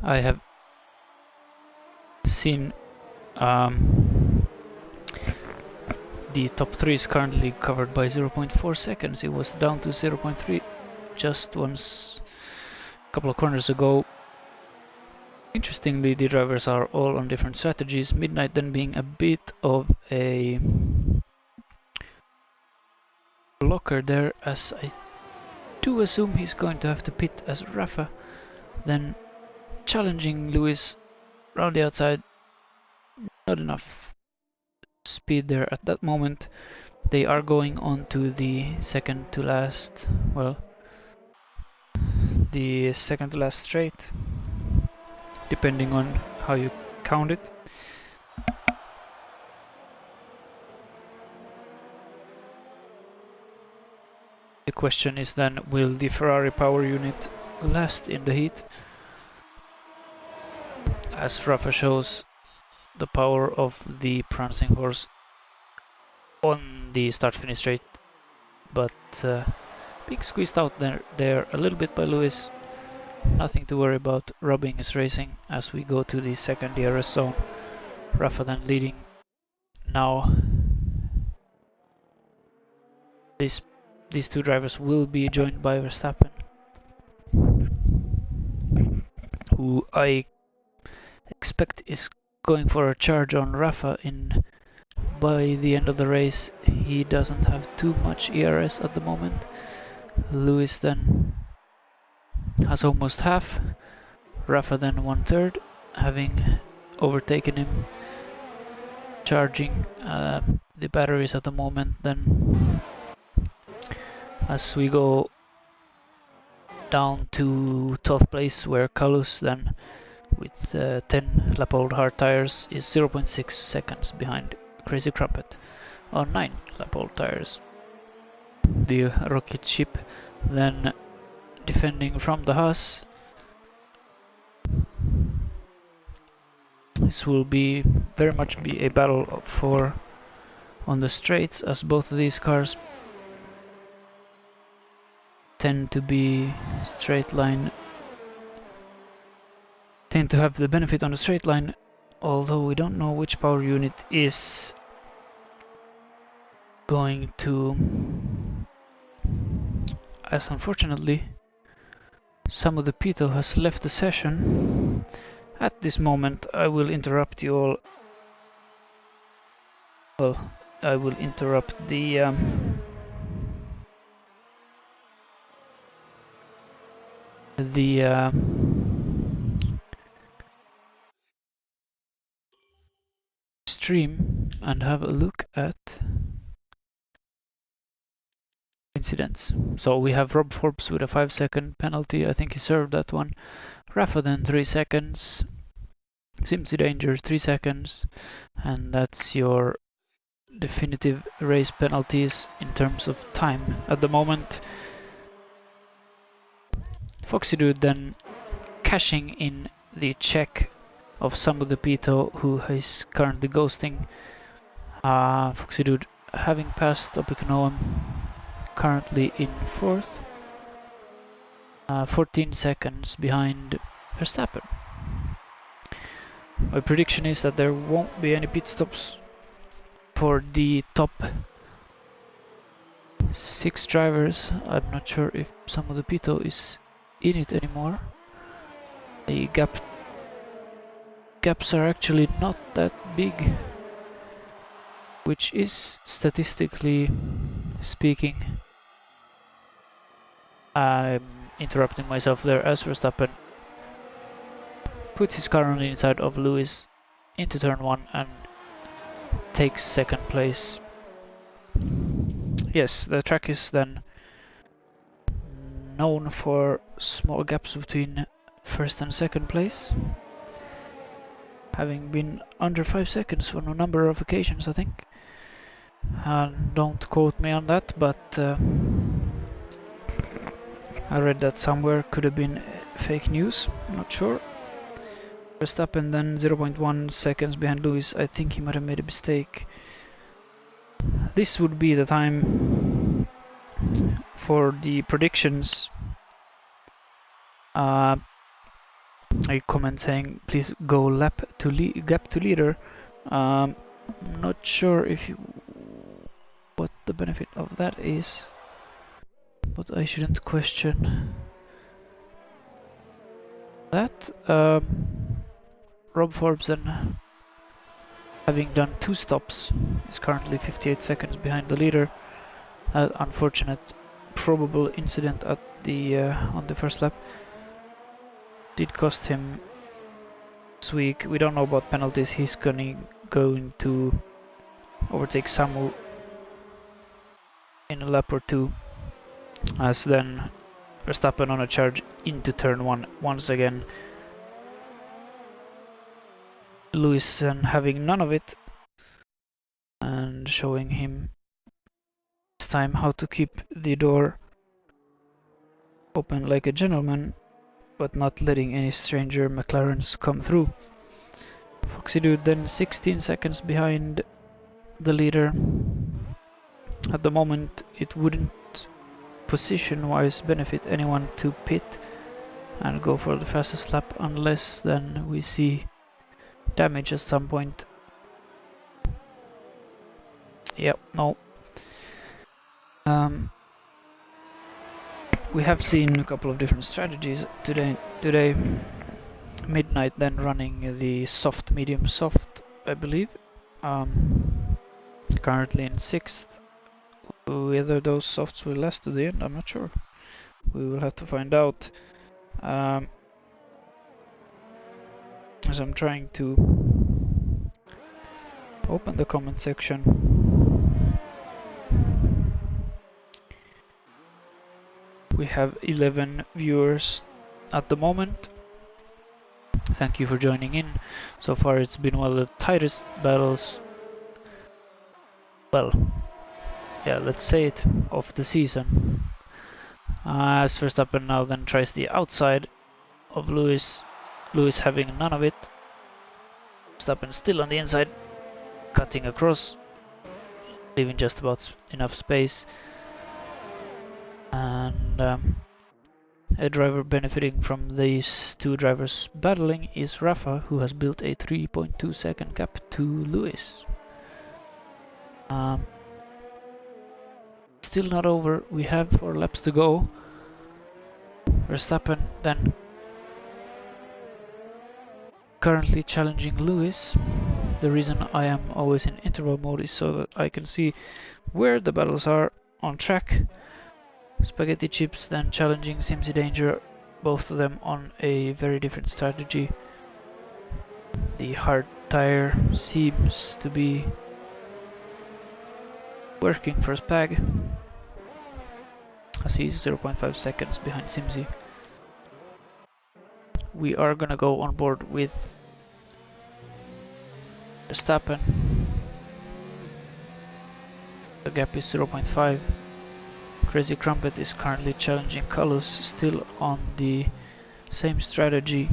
I have seen. The top 3 is currently covered by 0.4 seconds. It was down to 0.3 just once a couple of corners ago. Interestingly, the drivers are all on different strategies. Midnight then being a bit of a blocker there, as I do assume he's going to have to pit as Rafa, then challenging Lewis around the outside. Not enough speed there at that moment. They are going on to the second to last straight, depending on how you count it. The question is then, will the Ferrari power unit last in the heat? As Rafa shows the power of the prancing horse on the start-finish straight, but being squeezed out there a little bit by Lewis. Nothing to worry about. Rubbing is racing as we go to the second DRS zone. Rafa then leading now. These two drivers will be joined by Verstappen, who I expect is going for a charge on Rafa by the end of the race. He doesn't have too much ERS at the moment. Lewis then has almost half. Rafa then 1/3, having overtaken him, charging the batteries at the moment. Then as we go down to 12th place, where Kalus then with 10 lap old hard tires is 0.6 seconds behind Crazy Crumpet on 9 lap old tires. The rocket ship then defending from the Haas. This will very much be a battle for on the straights, as both of these cars tend to have the benefit on the straight line, although we don't know which power unit is going to, as unfortunately some of the P2 has left the session. At this moment I will interrupt you all. Well, I will interrupt the stream and have a look at incidents. So we have Rob Forbes with a 5-second penalty. I think he served that one. Rafa then 3 seconds. Simsy Danger 3 seconds. And that's your definitive race penalties in terms of time at the moment. Foxy Dude then cashing in the check of some of the Pito who is currently ghosting. Foxy Dude having passed Opikonoan, currently in 4th, 14 seconds behind Verstappen. My prediction is that there won't be any pit stops for the top 6 drivers. I'm not sure if some of the Pito is in it anymore. The gaps are actually not that big, which is statistically speaking. I'm interrupting myself there as Verstappen puts his car on the inside of Lewis into turn 1 and takes 2nd place. Yes, the track is then known for small gaps between 1st and 2nd place, having been under 5 seconds on a number of occasions, I think. Don't quote me on that, but I read that somewhere. Could have been fake news, I'm not sure. Verstappen then 0.1 seconds behind Lewis. I think he might have made a mistake. This would be the time for the predictions. A comment saying please go gap to leader. Not sure what the benefit of that is, but I shouldn't question that. Rob Forbes, then having done 2 stops, is currently 58 seconds behind the leader. Unfortunate probable incident at the on the first lap did cost him this week. We don't know about penalties. He's going to overtake Samu in a lap or 2, as then Verstappen on a charge into turn 1 once again. Lewis having none of it and showing him this time how to keep the door open like a gentleman, but not letting any stranger McLarens come through. Foxy Dude then 16 seconds behind the leader. At the moment, it wouldn't position-wise benefit anyone to pit and go for the fastest lap unless then we see damage at some point. Yep, no. We have seen a couple of different strategies today. Midnight then running the soft, medium, soft, I believe. Currently in 6th. Whether those softs will last to the end, I'm not sure. We will have to find out. As I'm trying to open the comment section. We have 11 viewers at the moment. Thank you for joining in. So far it's been one of the tightest battles, well, yeah, let's say it, of the season. As Verstappen now then tries the outside of Lewis, Lewis having none of it. Verstappen still on the inside, cutting across, leaving just about enough space. And a driver benefiting from these two drivers battling is Rafa, who has built a 3.2 second gap to Lewis. Still not over, we have 4 laps to go. Verstappen then currently challenging Lewis. The reason I am always in interval mode is so that I can see where the battles are on track. Spaghetti Chips then challenging Simsy Danger, both of them on a very different strategy. The hard tire seems to be working for Spag, as he's 0.5 seconds behind Simsy. We are gonna go on board with Verstappen. The gap is 0.5. Crazy Crumpet is currently challenging Kalus, still on the same strategy.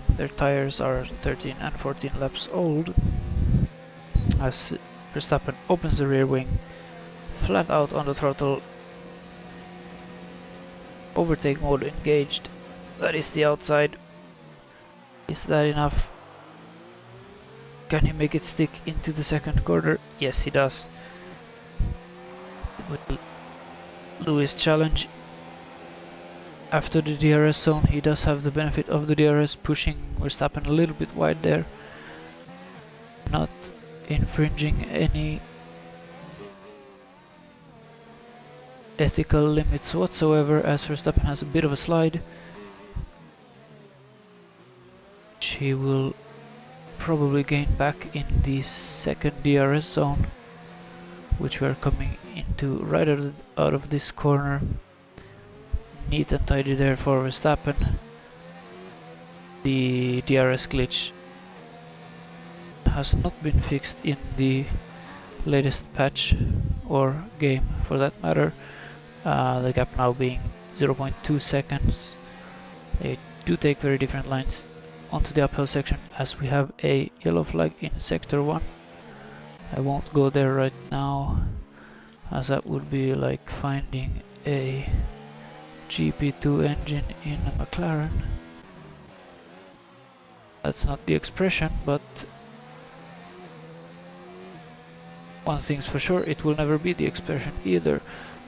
Their tires are 13 and 14 laps old. As Verstappen opens the rear wing, flat out on the throttle. Overtake mode engaged. That is the outside. Is that enough? Can he make it stick into the second corner? Yes, he does. With Lewis challenge after the DRS zone, he does have the benefit of the DRS, pushing Verstappen a little bit wide there, not infringing any ethical limits whatsoever, as Verstappen has a bit of a slide, which he will probably gain back in the second DRS zone, which we are coming into right out of this corner. Neat and tidy there for Verstappen. The DRS glitch has not been fixed in the latest patch or game for that matter. The gap now being 0.2 seconds. They do take very different lines onto the uphill section, as we have a yellow flag in sector 1. I won't go there right now, as that would be like finding a GP2 engine in a McLaren. That's not the expression, but one thing's for sure, it will never be the expression either,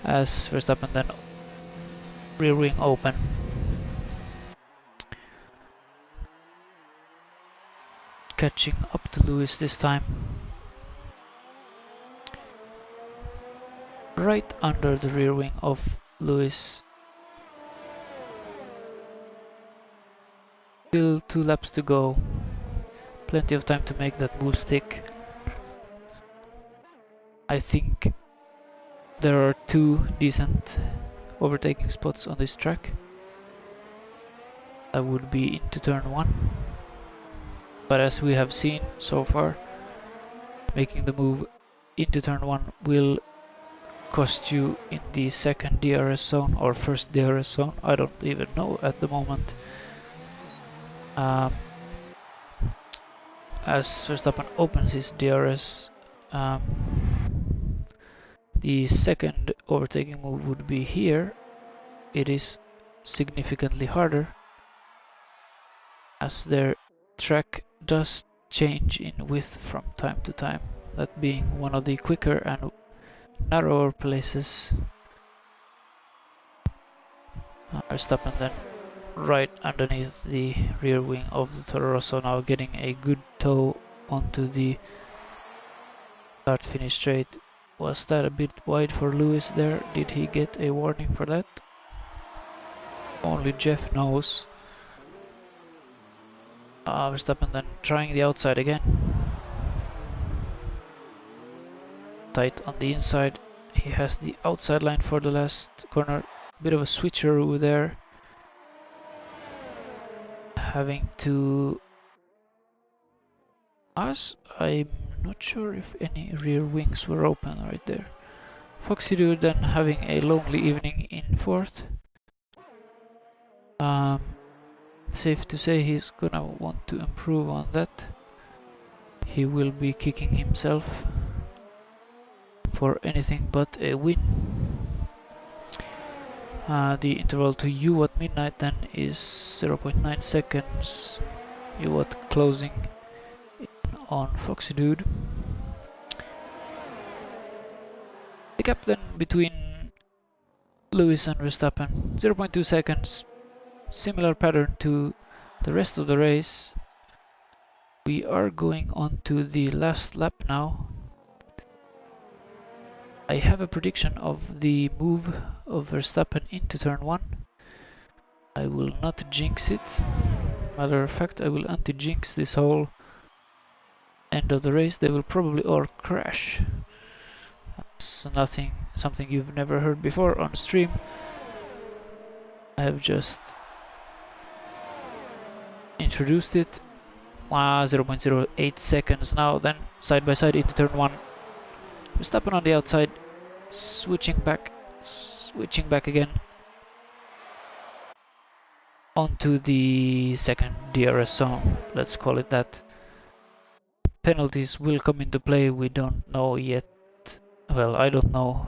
as Verstappen then rear wing open. Catching up to Lewis this time. Right under the rear wing of Lewis. Still 2 laps to go. Plenty of time to make that move stick. I think there are 2 decent overtaking spots on this track. That would be into turn 1. But as we have seen so far, making the move into turn 1 will cost you in the second DRS zone or first DRS zone. I don't even know at the moment. As Verstappen opens his DRS, the second overtaking move would be here. It is significantly harder as their track does change in width from time to time, that being one of the quicker and narrower places. Verstappen then right underneath the rear wing of the Toro Rosso, now getting a good toe onto the start-finish straight. Was that a bit wide for Lewis there? Did he get a warning for that? Only Jeff knows. Verstappen then trying the outside again. Tight on the inside. He has the outside line for the last corner. Bit of a switcheroo there. Having to pass. I'm not sure if any rear wings were open right there. Foxy Dude then having a lonely evening in fourth. Safe to say he's gonna want to improve on that. He will be kicking himself for anything but a win. The interval to you at midnight then is 0.9 seconds. You at closing in on Foxy Dude. The gap then between Lewis and Verstappen, 0.2 seconds. Similar pattern to the rest of the race. We are going on to the last lap now. I have a prediction of the move of Verstappen into turn 1. I will not jinx it. Matter of fact, I will anti-jinx this whole end of the race. They will probably all crash. That's something you've never heard before on stream. I have just introduced it. 0.08 seconds now, then side by side into turn 1. Verstappen on the outside, switching back again onto the second DRS zone, let's call it that. Penalties will come into play, we don't know yet. Well, I don't know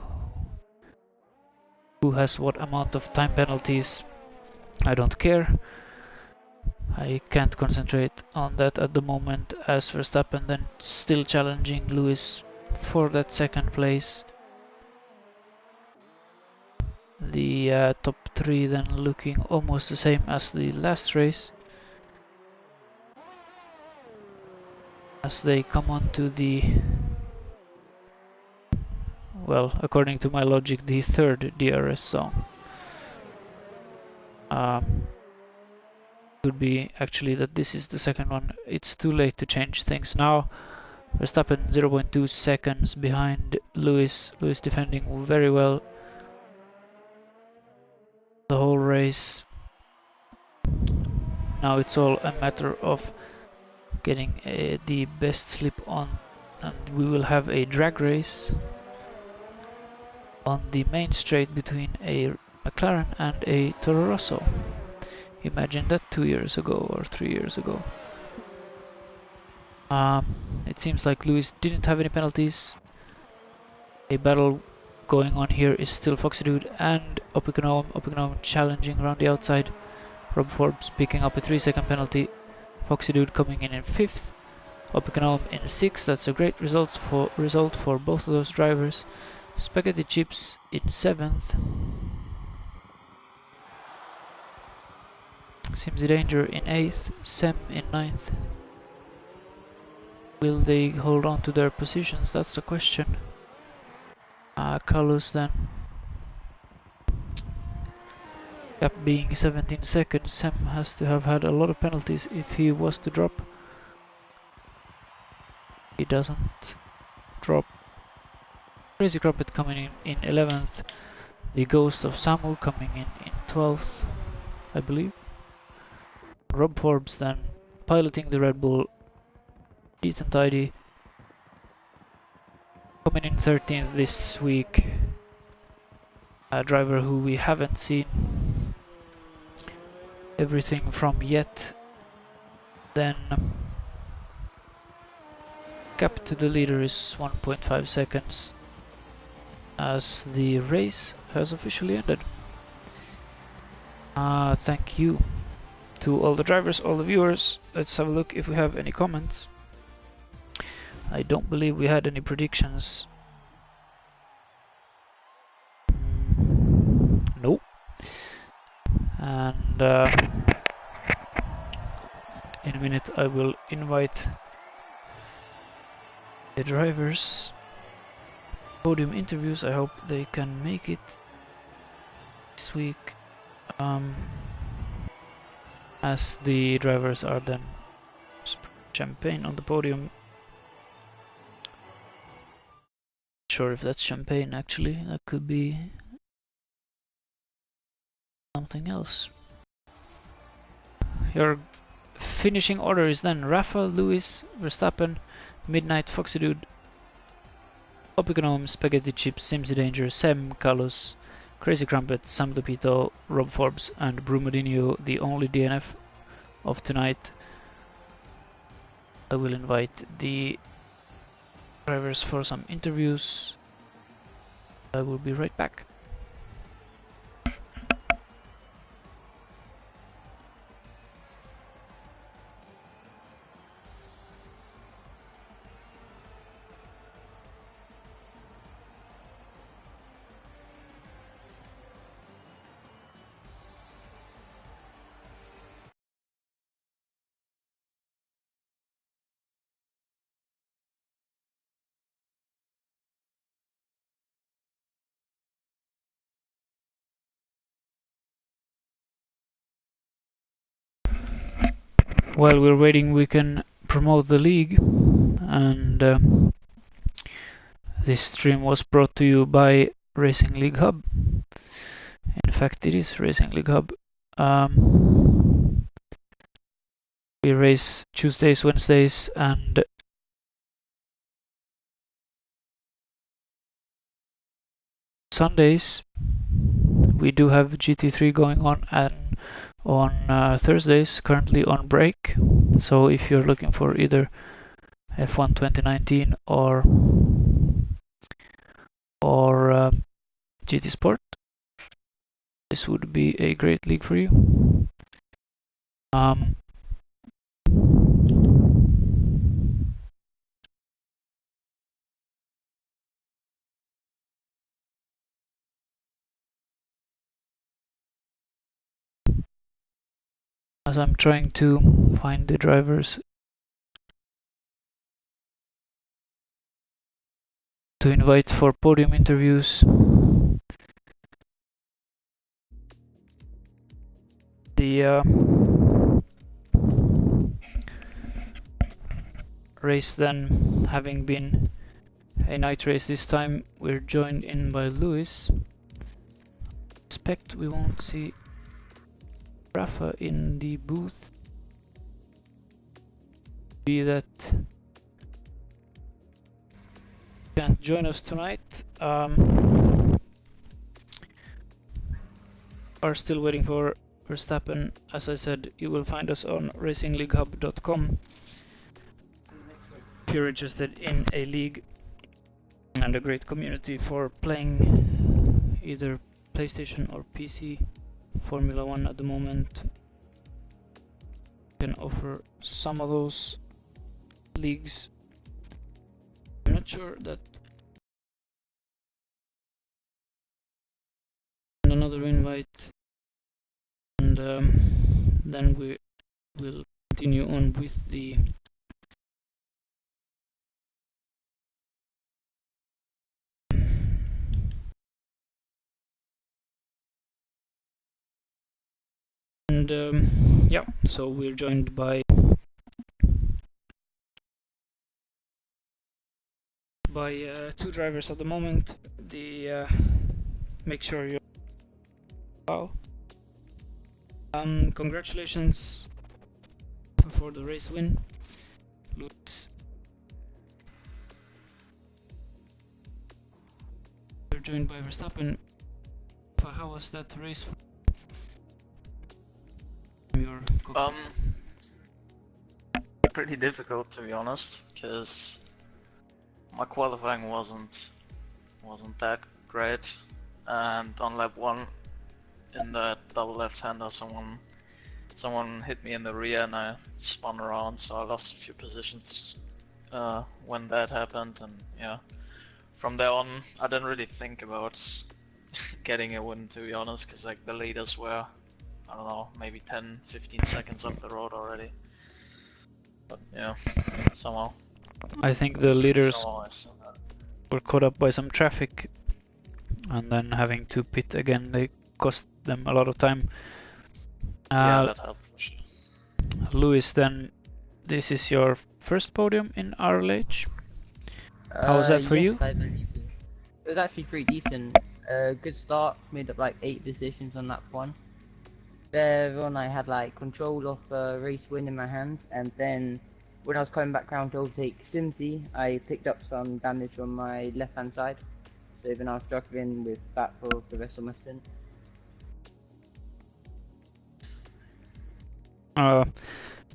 who has what amount of time penalties. I don't care. I can't concentrate on that at the moment, as Verstappen then still challenging Lewis for that second place. The top 3 then looking almost the same as the last race, as they come on to the, well, according to my logic, the third DRS zone. Could be actually that this is the second one. It's too late to change things now. Verstappen 0.2 seconds behind Lewis. Lewis defending very well the whole race. Now it's all a matter of getting the best slip on, and we will have a drag race on the main straight between a McLaren and a Toro Rosso. Imagine that 2 years ago or 3 years ago. It seems like Lewis didn't have any penalties. A battle going on here is still Foxy Dude and Opikonom challenging around the outside. Rob Forbes picking up a 3-second penalty. Foxy Dude coming in 5th. Opikonom in 6th. That's a great result for both of those drivers. Spaghetti Chips in 7th. Simsy Danger in 8th. Sem in 9th. Will they hold on to their positions? That's the question. Carlos then. Gap being 17 seconds. Sem has to have had a lot of penalties if he was to drop. He doesn't drop. Crazy Crumpet coming in 11th. The Ghost of Samu coming in 12th, I believe. Rob Forbes then piloting the Red Bull. Neat and tidy. Coming in 13th this week. a driver who we haven't seen everything from yet. Then gap to the leader is 1.5 seconds as the race has officially ended. Thank you to all the drivers, all the viewers. Let's have a look if we have any comments. I don't believe we had any predictions. Nope. And in a minute I will invite the drivers. Podium interviews, I hope they can make it this week, as the drivers are then champagne on the podium. Not sure if that's champagne actually, that could be something else. Your finishing order is then Rafa, Lewis, Verstappen, Midnight, Foxy Dude, Opiconome, Spaghetti Chips, Simsy Danger, Sem, Carlos, Crazy Crumpet, Sam Dopito, Rob Forbes, and Brumadinho, the only DNF of tonight. I will invite the drivers for some interviews. I will be right back. While we're waiting, we can promote the league, and this stream was brought to you by Racing League Hub. In fact, it is Racing League Hub. We race Tuesdays, Wednesdays, and Sundays. We do have GT3 going on, and on Thursdays, currently on break. So if you're looking for either F1 2019 or GT Sport, this would be a great league for you. As I'm trying to find the drivers to invite for podium interviews. The race then having been a night race this time, we're joined in by Lewis. Expect we won't see Rafa in the booth. Be that can't join us tonight. Are still waiting for Verstappen. As I said, you will find us on racingleaguehub.com if you're interested in a league and a great community for playing either PlayStation or PC Formula 1 at the moment. Can offer some of those leagues. I'm not sure that another invite, and then we will continue on with the yeah, so we're joined by two drivers at the moment. The make sure you're wow. Congratulations for the race win, Lewis. We're joined by Verstappen. Rafa, how was that race from your cockpit? Pretty difficult to be honest, because my qualifying wasn't that great, and on lap 1 in that double left-hander someone hit me in the rear and I spun around, so I lost a few positions when that happened, and yeah, from there on I didn't really think about getting a win, to be honest, because like the leaders were, I don't know, maybe 10-15 seconds up the road already. But yeah, somehow I think the leaders I still had it. were caught up by some traffic, and then having to pit again, they cost them a lot of time. Yeah, that helped for sure. Lewis, then this is your first podium in RLH. How was that for you? Yes, I believe so. It was actually pretty decent. Good start, made up like 8 positions on lap 1. There on I had like control of the race win in my hands, and then when I was coming back round to overtake Simsy, I picked up some damage on my left hand side, so then I was struggling with that for the rest of my stint.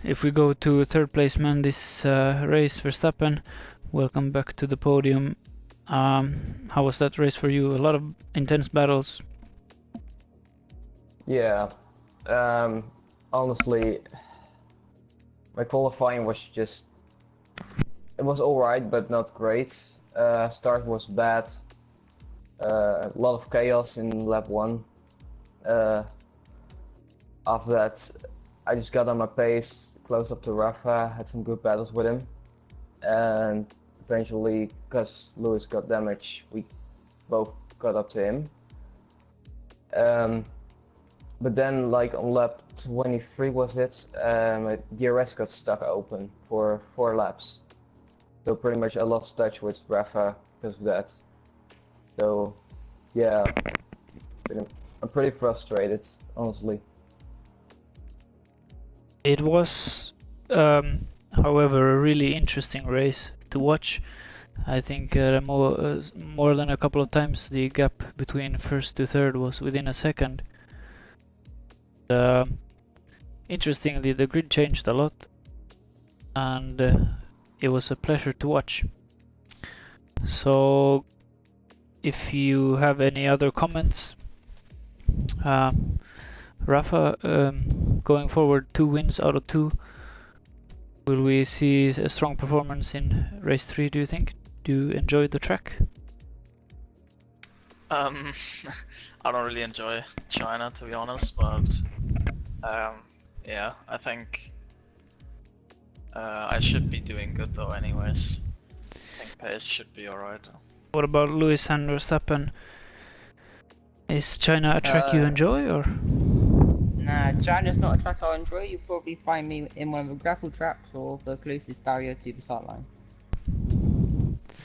If we go to third place man this race, Verstappen, welcome back to the podium. How was that race for you? A lot of intense battles. Yeah, honestly, my qualifying was just, it was alright, but not great. Start was bad, a lot of chaos in lap 1. After that, I just got on my pace, close up to Rafa, had some good battles with him, and eventually, because Lewis got damaged, we both got up to him. But then, like on lap 23 was it, my DRS got stuck open for 4 laps. So pretty much I lost touch with Rafa because of that. So yeah, I'm pretty frustrated, honestly. It was, however, a really interesting race to watch. I think more than a couple of times the gap between first to third was within a second. Interestingly, the grid changed a lot, and it was a pleasure to watch. So, if you have any other comments, Rafa, going forward, 2 wins out of 2. Will we see a strong performance in race 3, do you think? Do you enjoy the track? I don't really enjoy China, to be honest, but yeah, I think I should be doing good though anyways. I think pace should be alright. What about Lewis and Verstappen? Is China a track you enjoy, or? Nah, China's not a track I enjoy. You'll probably find me in one of the gravel tracks or the closest barrier to the start line.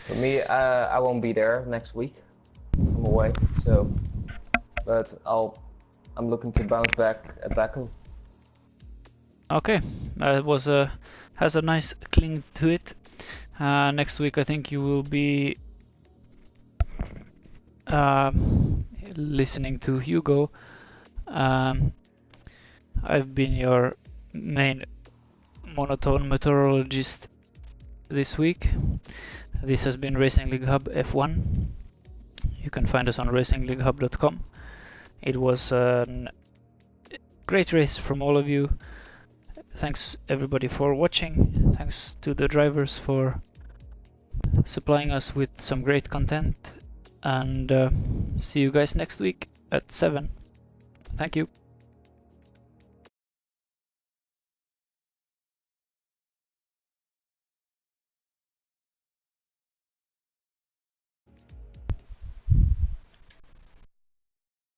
For me, I won't be there next week. I'm away, so, but I'm looking to bounce back at Baku. Okay, it was has a nice cling to it. Next week I think you will be listening to Hugo. I've been your main monotone meteorologist this week. This has been Racing League Hub F1. You can find us on racingleaguehub.com. It was a great race from all of you. Thanks everybody for watching. Thanks to the drivers for supplying us with some great content. And see you guys next week at 7. Thank you.